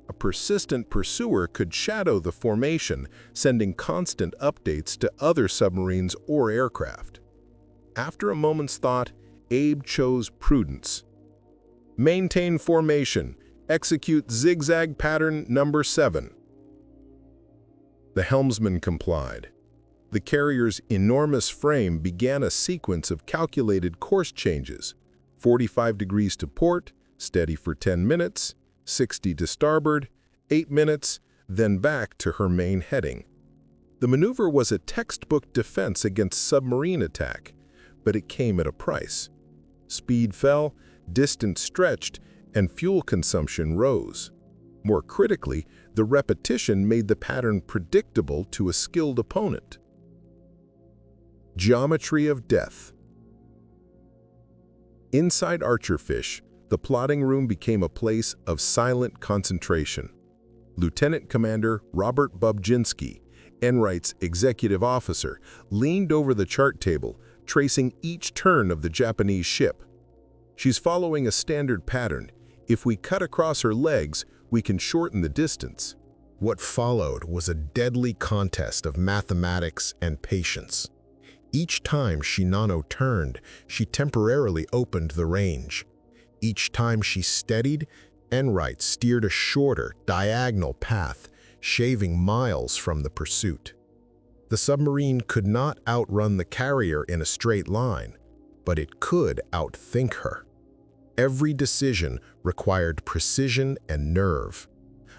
A persistent pursuer could shadow the formation, sending constant updates to other submarines or aircraft. After a moment's thought, Abe chose prudence. Maintain formation. Execute zigzag pattern number 7. The helmsman complied. The carrier's enormous frame began a sequence of calculated course changes: 45 degrees to port, steady for 10 minutes, 60 to starboard, 8 minutes, then back to her main heading. The maneuver was a textbook defense against submarine attack, but it came at a price. Speed fell, distance stretched, and fuel consumption rose. More critically, the repetition made the pattern predictable to a skilled opponent. Geometry of death. Inside Archerfish, the plotting room became a place of silent concentration. Lieutenant Commander Robert Bubjinski, Enright's executive officer, leaned over the chart table, tracing each turn of the Japanese ship. She's following a standard pattern. If we cut across her legs, we can shorten the distance. What followed was a deadly contest of mathematics and patience. Each time Shinano turned, she temporarily opened the range. Each time she steadied, Enright steered a shorter, diagonal path, shaving miles from the pursuit. The submarine could not outrun the carrier in a straight line, but it could outthink her. Every decision required precision and nerve.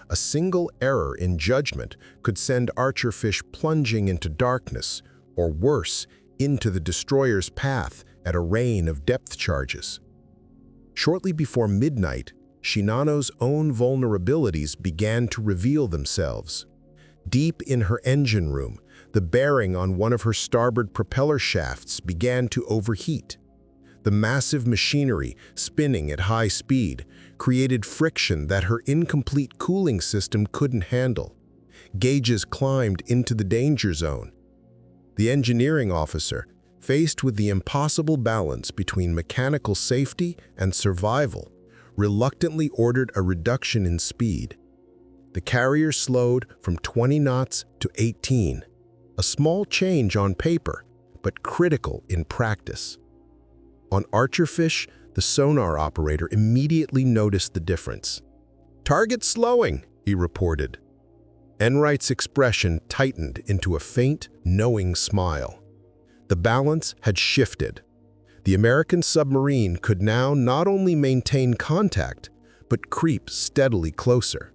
A single error in judgment could send Archerfish plunging into darkness, or worse, into the destroyer's path at a rain of depth charges. Shortly before midnight, Shinano's own vulnerabilities began to reveal themselves. Deep in her engine room, the bearing on one of her starboard propeller shafts began to overheat. The massive machinery, spinning at high speed, created friction that her incomplete cooling system couldn't handle. Gauges climbed into the danger zone. The engineering officer, faced with the impossible balance between mechanical safety and survival, reluctantly ordered a reduction in speed. The carrier slowed from 20 knots to 18, a small change on paper, but critical in practice. On Archerfish, the sonar operator immediately noticed the difference. "Target slowing," he reported. Enright's expression tightened into a faint, knowing smile. The balance had shifted. The American submarine could now not only maintain contact, but creep steadily closer.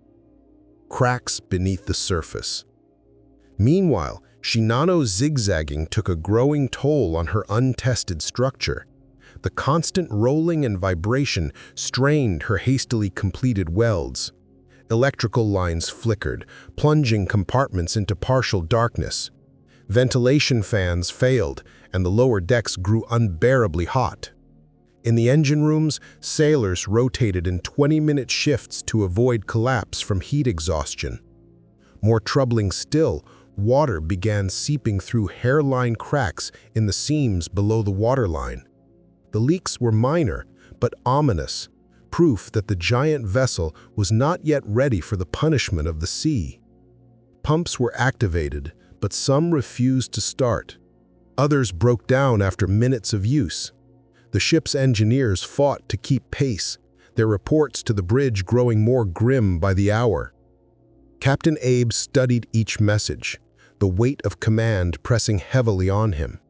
Cracks beneath the surface. Meanwhile, Shinano's zigzagging took a growing toll on her untested structure. The constant rolling and vibration strained her hastily completed welds. Electrical lines flickered, plunging compartments into partial darkness. Ventilation fans failed, and the lower decks grew unbearably hot. In the engine rooms, sailors rotated in 20-minute shifts to avoid collapse from heat exhaustion. More troubling still, water began seeping through hairline cracks in the seams below the waterline. The leaks were minor, but ominous, proof that the giant vessel was not yet ready for the punishment of the sea. Pumps were activated, but some refused to start. Others broke down after minutes of use. The ship's engineers fought to keep pace, their reports to the bridge growing more grim by the hour. Captain Abe studied each message, the weight of command pressing heavily on him.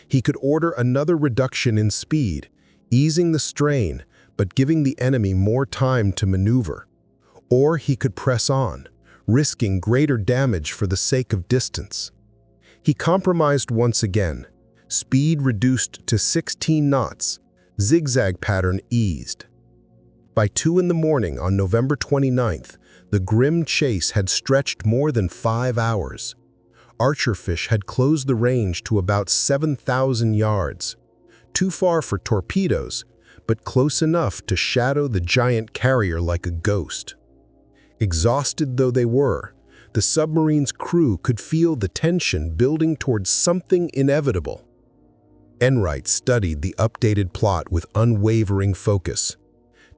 He could order another reduction in speed, easing the strain, but giving the enemy more time to maneuver. Or he could press on, risking greater damage for the sake of distance. He compromised once again. Speed reduced to 16 knots, zigzag pattern eased. By 2 in the morning on November 29th, the grim chase had stretched more than 5 hours. Archerfish had closed the range to about 7,000 yards. Too far for torpedoes, but close enough to shadow the giant carrier like a ghost. Exhausted though they were, the submarine's crew could feel the tension building towards something inevitable. Enright studied the updated plot with unwavering focus.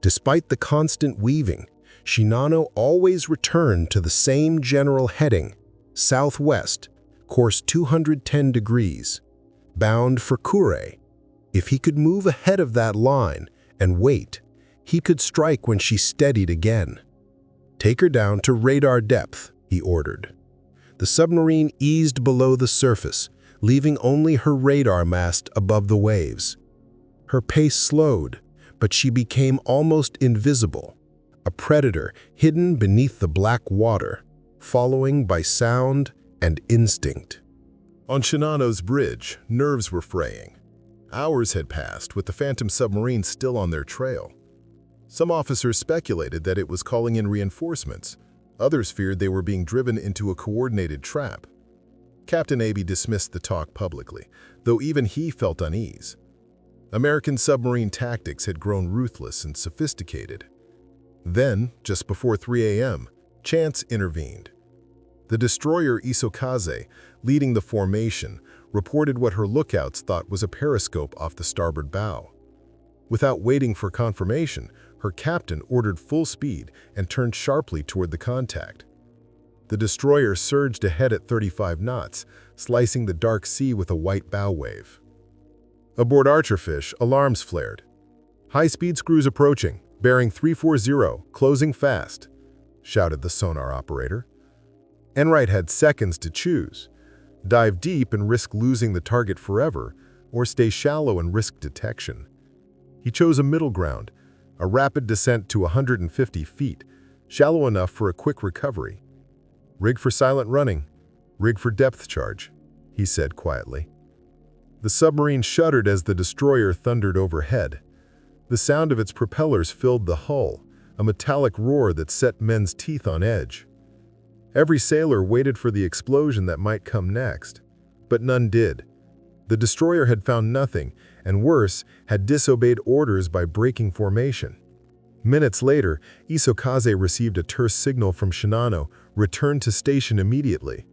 Despite the constant weaving, Shinano always returned to the same general heading, southwest, course 210 degrees, bound for Kure. If he could move ahead of that line and wait, he could strike when she steadied again. "Take her down to radar depth," he ordered. The submarine eased below the surface, leaving only her radar mast above the waves. Her pace slowed, but she became almost invisible, a predator hidden beneath the black water, following by sound and instinct. On Shinano's bridge, nerves were fraying. Hours had passed with the Phantom submarine still on their trail. Some officers speculated that it was calling in reinforcements. Others feared they were being driven into a coordinated trap. Captain Abe dismissed the talk publicly, though even he felt unease. American submarine tactics had grown ruthless and sophisticated. Then, just before 3 a.m., chance intervened. The destroyer Isokaze, leading the formation, reported what her lookouts thought was a periscope off the starboard bow. Without waiting for confirmation, her captain ordered full speed and turned sharply toward the contact. The destroyer surged ahead at 35 knots, slicing the dark sea with a white bow wave. Aboard Archerfish, alarms flared. "High-speed screws approaching, bearing 340, closing fast," shouted the sonar operator. Enright had seconds to choose: dive deep and risk losing the target forever, or stay shallow and risk detection. He chose a middle ground, a rapid descent to 150 feet, shallow enough for a quick recovery. "Rig for silent running, rig for depth charge," he said quietly. The submarine shuddered as the destroyer thundered overhead. The sound of its propellers filled the hull, a metallic roar that set men's teeth on edge. Every sailor waited for the explosion that might come next, but none did. The destroyer had found nothing, and worse, had disobeyed orders by breaking formation. Minutes later, Isokaze received a terse signal from Shinano, returned to station immediately.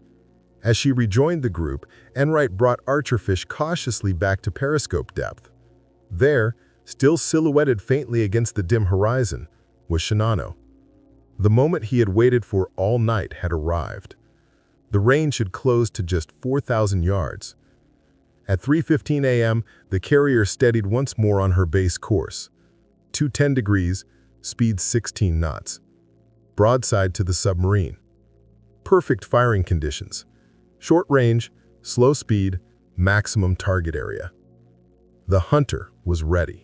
As she rejoined the group, Enright brought Archerfish cautiously back to periscope depth. There, still silhouetted faintly against the dim horizon, was Shinano. The moment he had waited for all night had arrived. The range had closed to just 4,000 yards. At 3:15 a.m., the carrier steadied once more on her base course. 210 degrees, speed 16 knots. Broadside to the submarine. Perfect firing conditions. Short range, slow speed, maximum target area. The hunter was ready.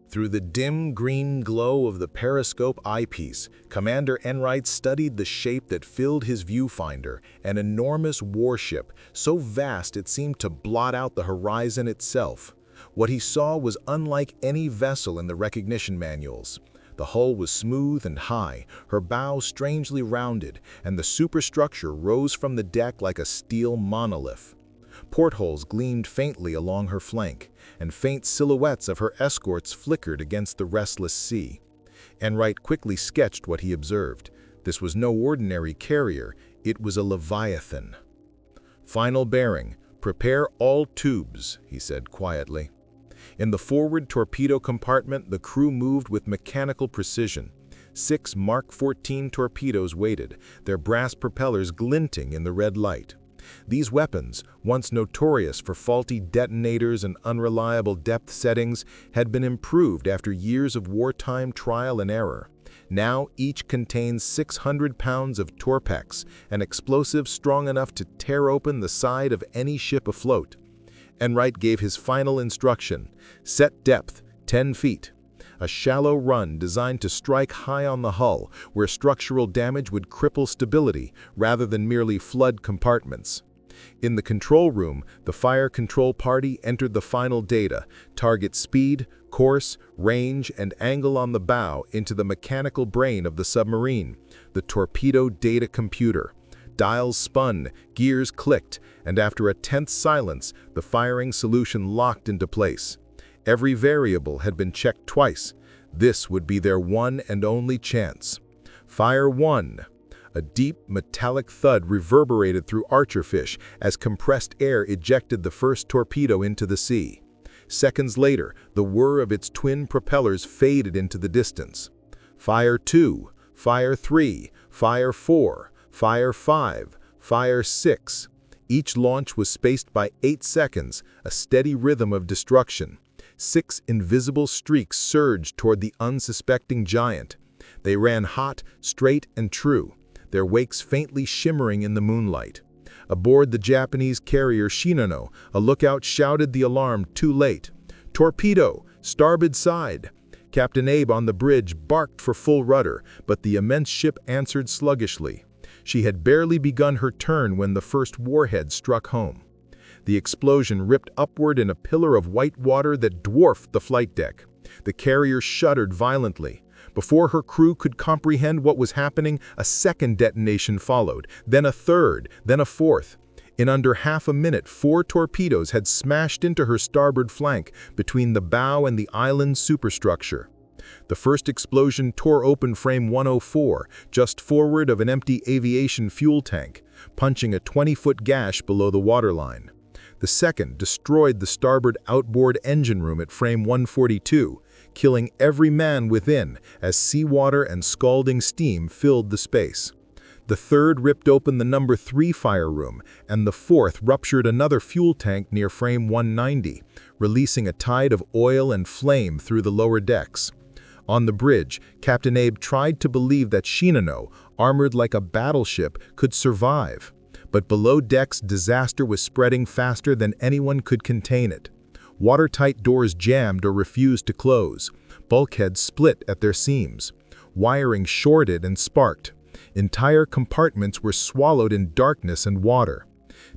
Through the dim green glow of the periscope eyepiece, Commander Enright studied the shape that filled his viewfinder, an enormous warship, so vast it seemed to blot out the horizon itself. What he saw was unlike any vessel in the recognition manuals. The hull was smooth and high, her bow strangely rounded, and the superstructure rose from the deck like a steel monolith. Portholes gleamed faintly along her flank, and faint silhouettes of her escorts flickered against the restless sea. Enright quickly sketched what he observed. This was no ordinary carrier, it was a leviathan. "Final bearing, prepare all tubes," he said quietly. In the forward torpedo compartment, the crew moved with mechanical precision. 6 Mark 14 torpedoes waited, their brass propellers glinting in the red light. These weapons, once notorious for faulty detonators and unreliable depth settings, had been improved after years of wartime trial and error. Now each contains 600 pounds of torpex, an explosive strong enough to tear open the side of any ship afloat. Enright gave his final instruction: set depth, 10 feet. A shallow run designed to strike high on the hull, where structural damage would cripple stability rather than merely flood compartments. In the control room, the fire control party entered the final data: target speed, course, range, and angle on the bow into the mechanical brain of the submarine, the torpedo data computer. Dials spun, gears clicked, and after a tense silence, the firing solution locked into place. Every variable had been checked twice. This would be their one and only chance. Fire 1. A deep, metallic thud reverberated through Archerfish as compressed air ejected the first torpedo into the sea. Seconds later, the whir of its twin propellers faded into the distance. Fire 2. Fire 3. Fire 4. Fire 5. Fire 6. Each launch was spaced by 8 seconds, a steady rhythm of destruction. 6 invisible streaks surged toward the unsuspecting giant. They ran hot, straight, and true, their wakes faintly shimmering in the moonlight. Aboard the Japanese carrier Shinano, a lookout shouted the alarm too late. "Torpedo! Starboard side!" Captain Abe on the bridge barked for full rudder, but the immense ship answered sluggishly. She had barely begun her turn when the first warhead struck home. The explosion ripped upward in a pillar of white water that dwarfed the flight deck. The carrier shuddered violently. Before her crew could comprehend what was happening, a second detonation followed, then a third, then a fourth. In under half a minute, 4 torpedoes had smashed into her starboard flank between the bow and the island's superstructure. The first explosion tore open frame 104, just forward of an empty aviation fuel tank, punching a 20-foot gash below the waterline. The second destroyed the starboard outboard engine room at frame 142, killing every man within as seawater and scalding steam filled the space. The third ripped open the number 3 fire room, and the fourth ruptured another fuel tank near frame 190, releasing a tide of oil and flame through the lower decks. On the bridge, Captain Abe tried to believe that Shinano, armored like a battleship, could survive. But below decks, disaster was spreading faster than anyone could contain it. Watertight doors jammed or refused to close. Bulkheads split at their seams. Wiring shorted and sparked. Entire compartments were swallowed in darkness and water.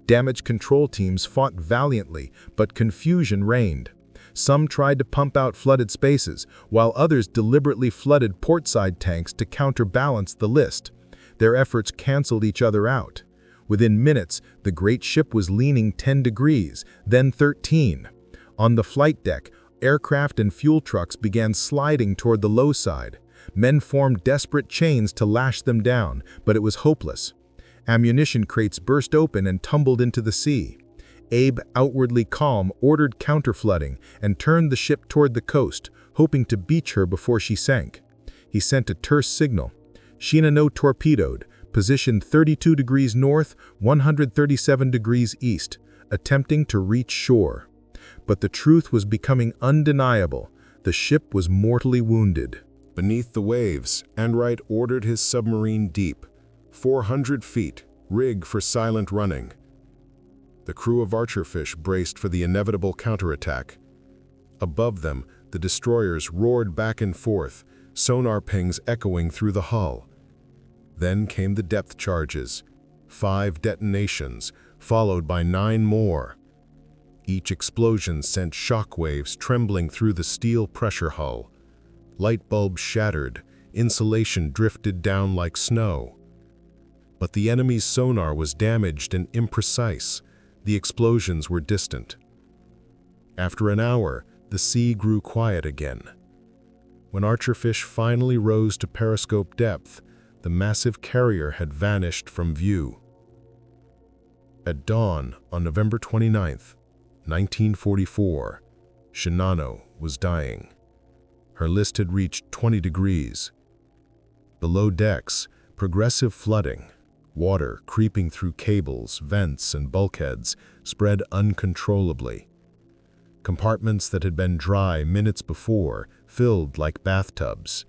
Damage control teams fought valiantly, but confusion reigned. Some tried to pump out flooded spaces, while others deliberately flooded portside tanks to counterbalance the list. Their efforts canceled each other out. Within minutes, the great ship was leaning 10 degrees, then 13. On the flight deck, Aircraft and fuel trucks began sliding toward the low side. Men formed desperate chains to lash them down, but it was hopeless. Ammunition crates burst open and tumbled into the sea. Abe, outwardly calm, ordered counterflooding and turned the ship toward the coast, hoping to beach her before she sank. He sent a terse signal. Shinano torpedoed, positioned 32 degrees north, 137 degrees east, attempting to reach shore. But the truth was becoming undeniable. The ship was mortally wounded. Beneath the waves, Enright ordered his submarine deep, 400 feet, rig for silent running. The crew of Archerfish braced for the inevitable counterattack. Above them, the destroyers roared back and forth, sonar pings echoing through the hull. Then came the depth charges, 5 detonations, followed by 9 more. Each explosion sent shockwaves trembling through the steel pressure hull. Light bulbs shattered, insulation drifted down like snow. But the enemy's sonar was damaged and imprecise. The explosions were distant. After an hour, the sea grew quiet again. When Archerfish finally rose to periscope depth, the massive carrier had vanished from view. At dawn on November 29, 1944, Shinano was dying. Her list had reached 20 degrees. Below decks, progressive flooding, water creeping through cables, vents, and bulkheads, spread uncontrollably. Compartments that had been dry minutes before filled like bathtubs.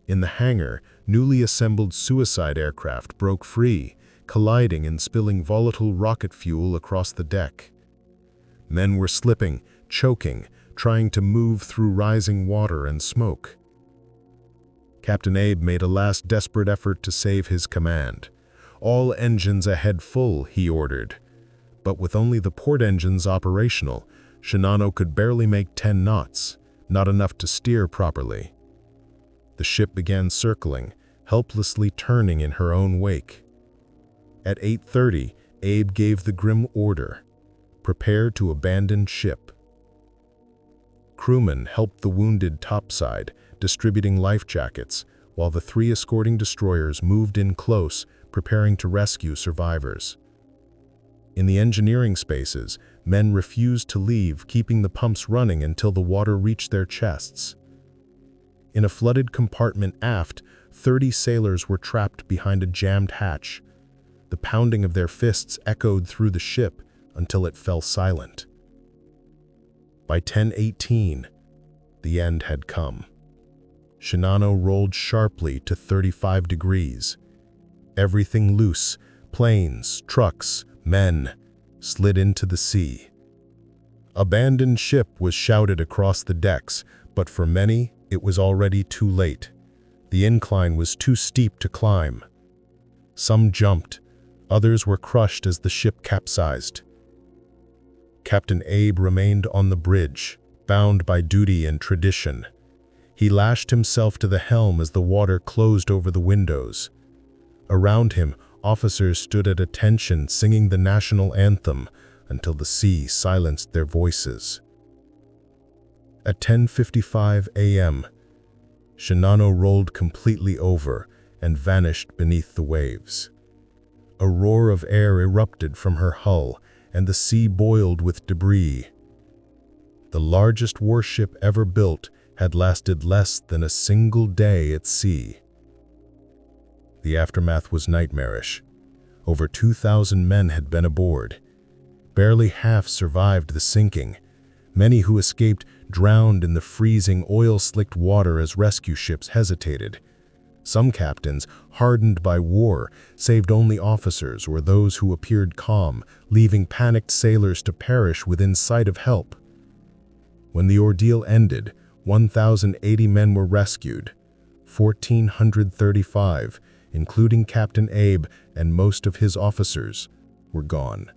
In the hangar, newly assembled suicide aircraft broke free, colliding and spilling volatile rocket fuel across the deck. Men were slipping, choking, trying to move through rising water and smoke. Captain Abe made a last desperate effort to save his command. All engines ahead full, he ordered. But with only the port engines operational, Shinano could barely make 10 knots, not enough to steer properly. The ship began circling, helplessly turning in her own wake. At 8:30, Abe gave the grim order: prepare to abandon ship. Crewmen helped the wounded topside, distributing life jackets, while the 3 escorting destroyers moved in close, preparing to rescue survivors. In the engineering spaces, men refused to leave, keeping the pumps running until the water reached their chests. In a flooded compartment aft, 30 sailors were trapped behind a jammed hatch. The pounding of their fists echoed through the ship until it fell silent. By 10:18, the end had come. Shinano rolled sharply to 35 degrees. Everything loose, planes, trucks, men, slid into the sea. Abandoned ship was shouted across the decks, but for many, it was already too late. The incline was too steep to climb. Some jumped, others were crushed as the ship capsized. Captain Abe remained on the bridge, bound by duty and tradition. He lashed himself to the helm as the water closed over the windows. Around him, officers stood at attention, singing the national anthem until the sea silenced their voices. At 10:55 a.m., Shinano rolled completely over and vanished beneath the waves. A roar of air erupted from her hull, and the sea boiled with debris. The largest warship ever built had lasted less than a single day at sea. The aftermath was nightmarish. Over 2,000 men had been aboard. Barely half survived the sinking. Many who escaped drowned in the freezing, oil-slicked water as rescue ships hesitated. Some captains, hardened by war, saved only officers or those who appeared calm, leaving panicked sailors to perish within sight of help. When the ordeal ended, 1,080 men were rescued. 1,435, including Captain Abe and most of his officers, were gone.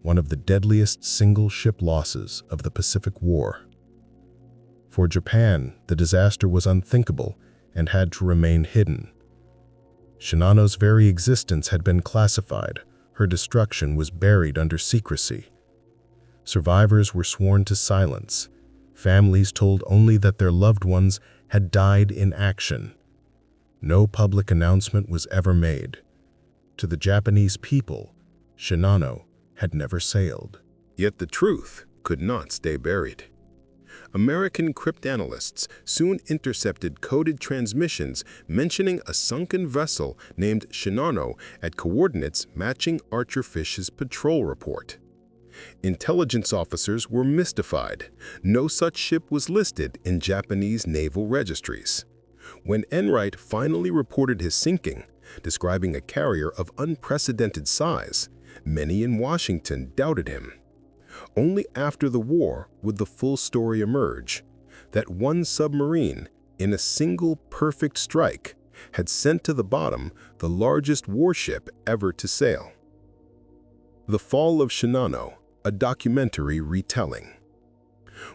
One of the deadliest single-ship losses of the Pacific War. For Japan, the disaster was unthinkable and had to remain hidden. Shinano's very existence had been classified. Her destruction was buried under secrecy. Survivors were sworn to silence. Families told only that their loved ones had died in action. No public announcement was ever made. To the Japanese people, Shinano had never sailed. Yet the truth could not stay buried. American cryptanalysts soon intercepted coded transmissions mentioning a sunken vessel named Shinano at coordinates matching Archerfish's patrol report. Intelligence officers were mystified. No such ship was listed in Japanese naval registries. When Enright finally reported his sinking, describing a carrier of unprecedented size, many in Washington doubted him. Only after the war would the full story emerge, that one submarine, in a single perfect strike, had sent to the bottom the largest warship ever to sail. The Fall of Shinano, a documentary retelling.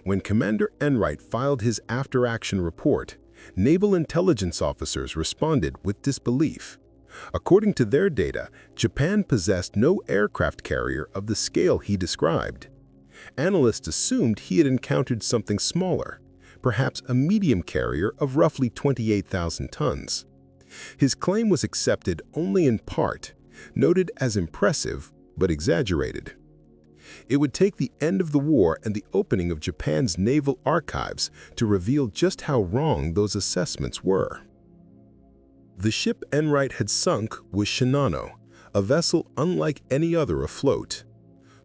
When Commander Enright filed his after-action report, naval intelligence officers responded with disbelief. According to their data, Japan possessed no aircraft carrier of the scale he described. Analysts assumed he had encountered something smaller, perhaps a medium carrier of roughly 28,000 tons. His claim was accepted only in part, noted as impressive but exaggerated. It would take the end of the war and the opening of Japan's naval archives to reveal just how wrong those assessments were. The ship Enright had sunk was Shinano, a vessel unlike any other afloat.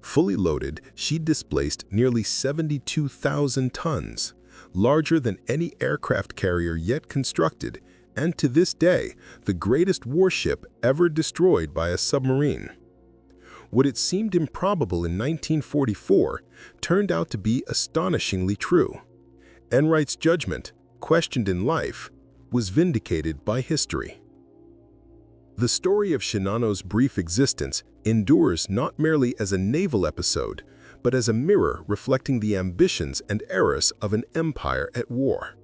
Fully loaded, she displaced nearly 72,000 tons, larger than any aircraft carrier yet constructed, and to this day, the greatest warship ever destroyed by a submarine. What it seemed improbable in 1944 turned out to be astonishingly true. Enright's judgment, questioned in life, was vindicated by history. The story of Shinano's brief existence endures not merely as a naval episode, but as a mirror reflecting the ambitions and errors of an empire at war.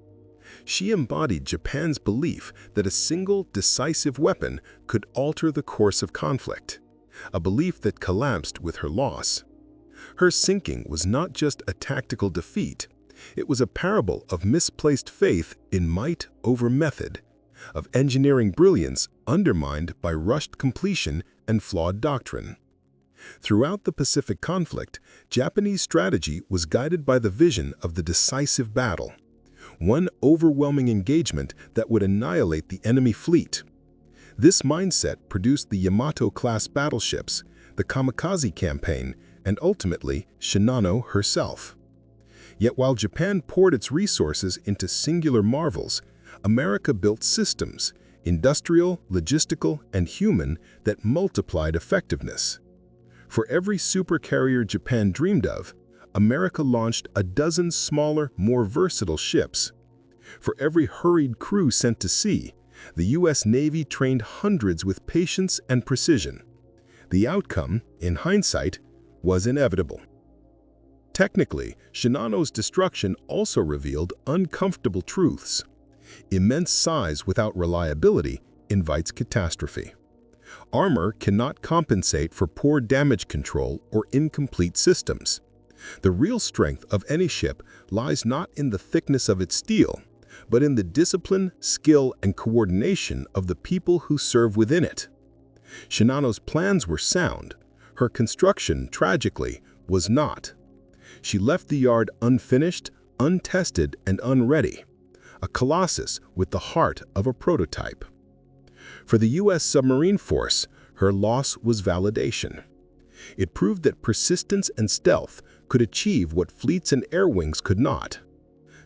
She embodied Japan's belief that a single decisive weapon could alter the course of conflict, a belief that collapsed with her loss. Her sinking was not just a tactical defeat, it was a parable of misplaced faith in might over method, of engineering brilliance undermined by rushed completion and flawed doctrine. Throughout the Pacific conflict, Japanese strategy was guided by the vision of the decisive battle, one overwhelming engagement that would annihilate the enemy fleet. This mindset produced the Yamato-class battleships, the Kamikaze campaign, and ultimately Shinano herself. Yet while Japan poured its resources into singular marvels, America built systems, industrial, logistical, and human, that multiplied effectiveness. For every supercarrier Japan dreamed of, America launched a dozen smaller, more versatile ships. For every hurried crew sent to sea, the U.S. Navy trained hundreds with patience and precision. The outcome, in hindsight, was inevitable. Technically, Shinano's destruction also revealed uncomfortable truths. Immense size without reliability invites catastrophe. Armor cannot compensate for poor damage control or incomplete systems. The real strength of any ship lies not in the thickness of its steel, but in the discipline, skill, and coordination of the people who serve within it. Shinano's plans were sound. Her construction, tragically, was not. She left the yard unfinished, untested, and unready, a colossus with the heart of a prototype. For the U.S. submarine force, her loss was validation. It proved that persistence and stealth could achieve what fleets and air wings could not.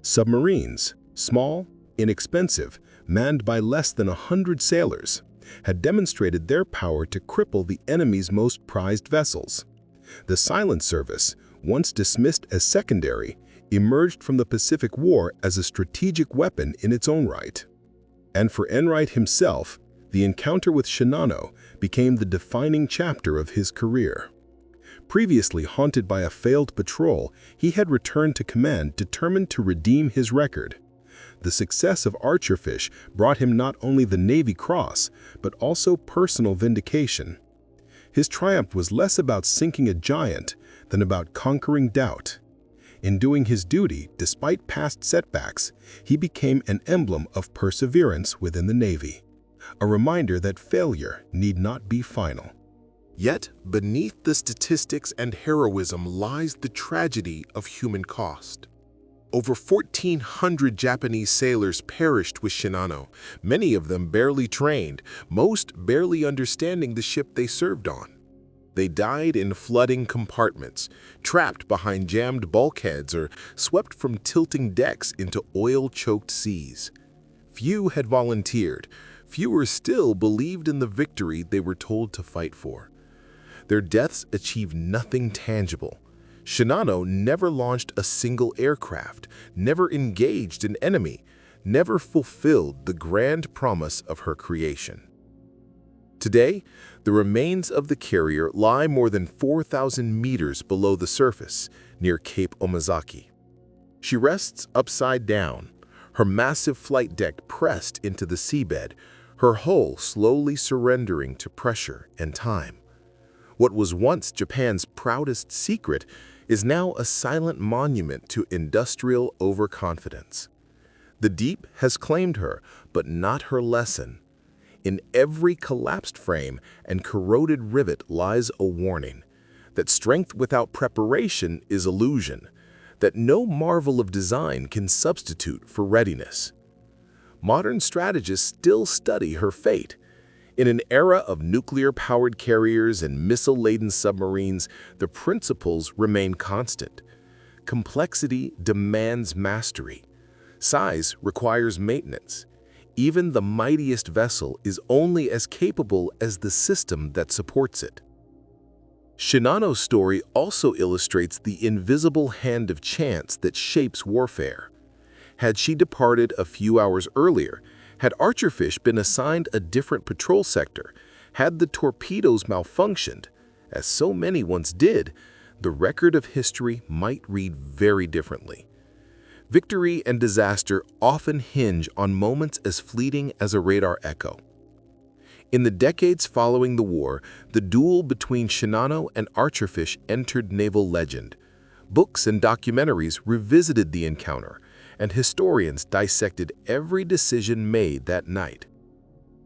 Submarines, small, inexpensive, manned by less than 100 sailors, had demonstrated their power to cripple the enemy's most prized vessels. The silent service, once dismissed as secondary, emerged from the Pacific War as a strategic weapon in its own right. And for Enright himself, the encounter with Shinano became the defining chapter of his career. Previously haunted by a failed patrol, he had returned to command determined to redeem his record. The success of Archerfish brought him not only the Navy Cross, but also personal vindication. His triumph was less about sinking a giant than about conquering doubt. In doing his duty, despite past setbacks, he became an emblem of perseverance within the Navy, a reminder that failure need not be final. Yet, beneath the statistics and heroism lies the tragedy of human cost. Over 1,400 Japanese sailors perished with Shinano, many of them barely trained, most barely understanding the ship they served on. They died in flooding compartments, trapped behind jammed bulkheads, or swept from tilting decks into oil-choked seas. Few had volunteered, fewer still believed in the victory they were told to fight for. Their deaths achieved nothing tangible. Shinano never launched a single aircraft, never engaged an enemy, never fulfilled the grand promise of her creation. Today, the remains of the carrier lie more than 4,000 meters below the surface, near Cape Omazaki. She rests upside down, her massive flight deck pressed into the seabed, her hull slowly surrendering to pressure and time. What was once Japan's proudest secret is now a silent monument to industrial overconfidence. The deep has claimed her, but not her lesson. In every collapsed frame and corroded rivet lies a warning that strength without preparation is illusion, that no marvel of design can substitute for readiness. Modern strategists still study her fate. In an era of nuclear-powered carriers and missile-laden submarines, the principles remain constant. Complexity demands mastery. Size requires maintenance. Even the mightiest vessel is only as capable as the system that supports it. Shinano's story also illustrates the invisible hand of chance that shapes warfare. Had she departed a few hours earlier, had Archerfish been assigned a different patrol sector, had the torpedoes malfunctioned, as so many once did, the record of history might read very differently. Victory and disaster often hinge on moments as fleeting as a radar echo. In the decades following the war, the duel between Shinano and Archerfish entered naval legend. Books and documentaries revisited the encounter, and historians dissected every decision made that night.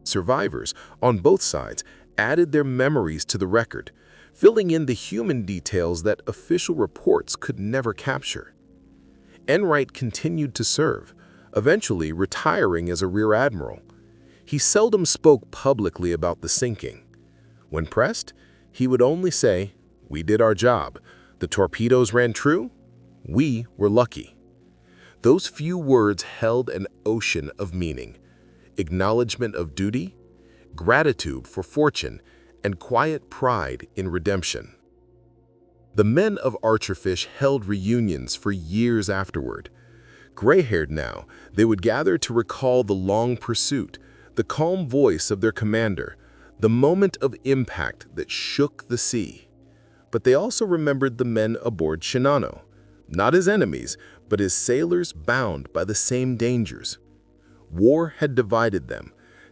Survivors, on both sides, added their memories to the record, filling in the human details that official reports could never capture. Enright continued to serve, eventually retiring as a rear admiral. He seldom spoke publicly about the sinking. When pressed, he would only say, "We did our job. The torpedoes ran true. We were lucky." Those few words held an ocean of meaning: acknowledgement of duty, gratitude for fortune, and quiet pride in redemption. The men of Archerfish held reunions for years afterward. Gray-haired now, they would gather to recall the long pursuit, the calm voice of their commander, the moment of impact that shook the sea. But they also remembered the men aboard Shinano, not as enemies, but as sailors bound by the same dangers. War had divided them.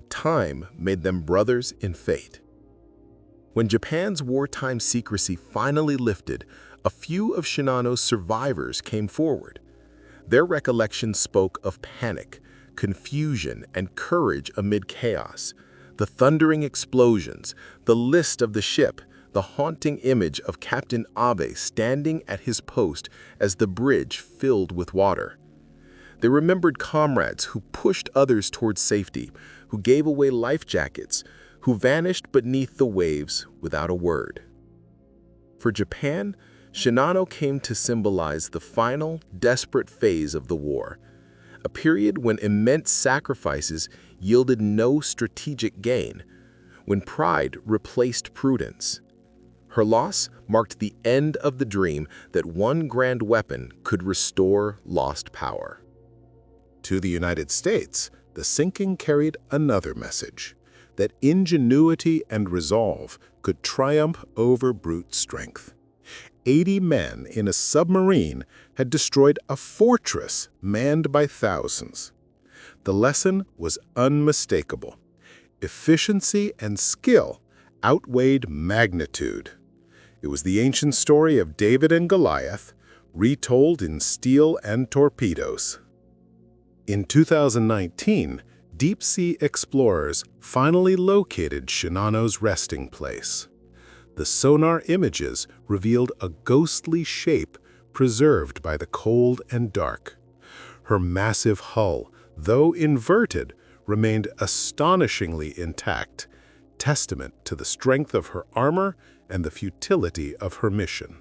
Time made them brothers in fate. When Japan's wartime secrecy finally lifted, a few of Shinano's survivors came forward. Their recollections spoke of panic, confusion, and courage amid chaos. The thundering explosions, the list of the ship, the haunting image of Captain Abe standing at his post as the bridge filled with water. They remembered comrades who pushed others towards safety, who gave away life jackets, who vanished beneath the waves without a word. For Japan, Shinano came to symbolize the final, desperate phase of the war, a period when immense sacrifices yielded no strategic gain, when pride replaced prudence. Her loss marked the end of the dream that one grand weapon could restore lost power. To the United States, the sinking carried another message: that ingenuity and resolve could triumph over brute strength. 80 men in a submarine had destroyed a fortress manned by thousands. The lesson was unmistakable. Efficiency and skill outweighed magnitude. It was the ancient story of David and Goliath, retold in steel and torpedoes. In 2019, deep-sea explorers finally located Shinano's resting place. The sonar images revealed a ghostly shape preserved by the cold and dark. Her massive hull, though inverted, remained astonishingly intact, testament to the strength of her armor and the futility of her mission.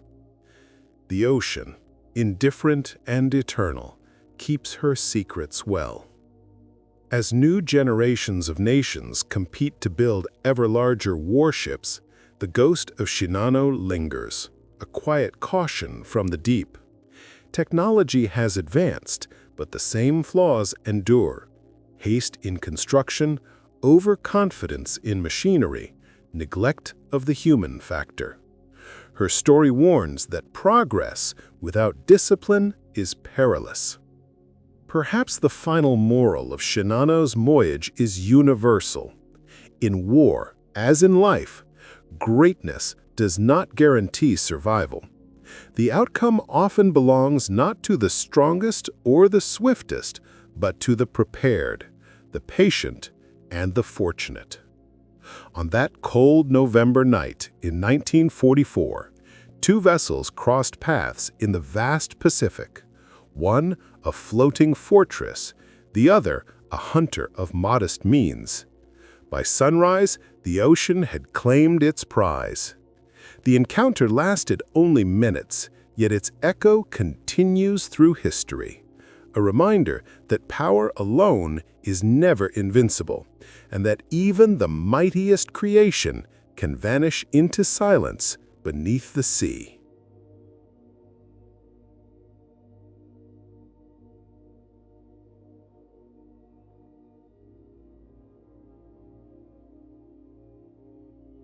The ocean, indifferent and eternal, keeps her secrets well. As new generations of nations compete to build ever larger warships, the ghost of Shinano lingers, a quiet caution from the deep. Technology has advanced, but the same flaws endure: haste in construction, overconfidence in machinery, neglect of the human factor. Her story warns that progress without discipline is perilous. Perhaps the final moral of Shinano's voyage is universal. In war, as in life, greatness does not guarantee survival. The outcome often belongs not to the strongest or the swiftest, but to the prepared, the patient, and the fortunate. On that cold November night in 1944, two vessels crossed paths in the vast Pacific. One, a floating fortress, the other, a hunter of modest means. By sunrise, the ocean had claimed its prize. The encounter lasted only minutes, yet its echo continues through history. A reminder that power alone is never invincible, and that even the mightiest creation can vanish into silence beneath the sea.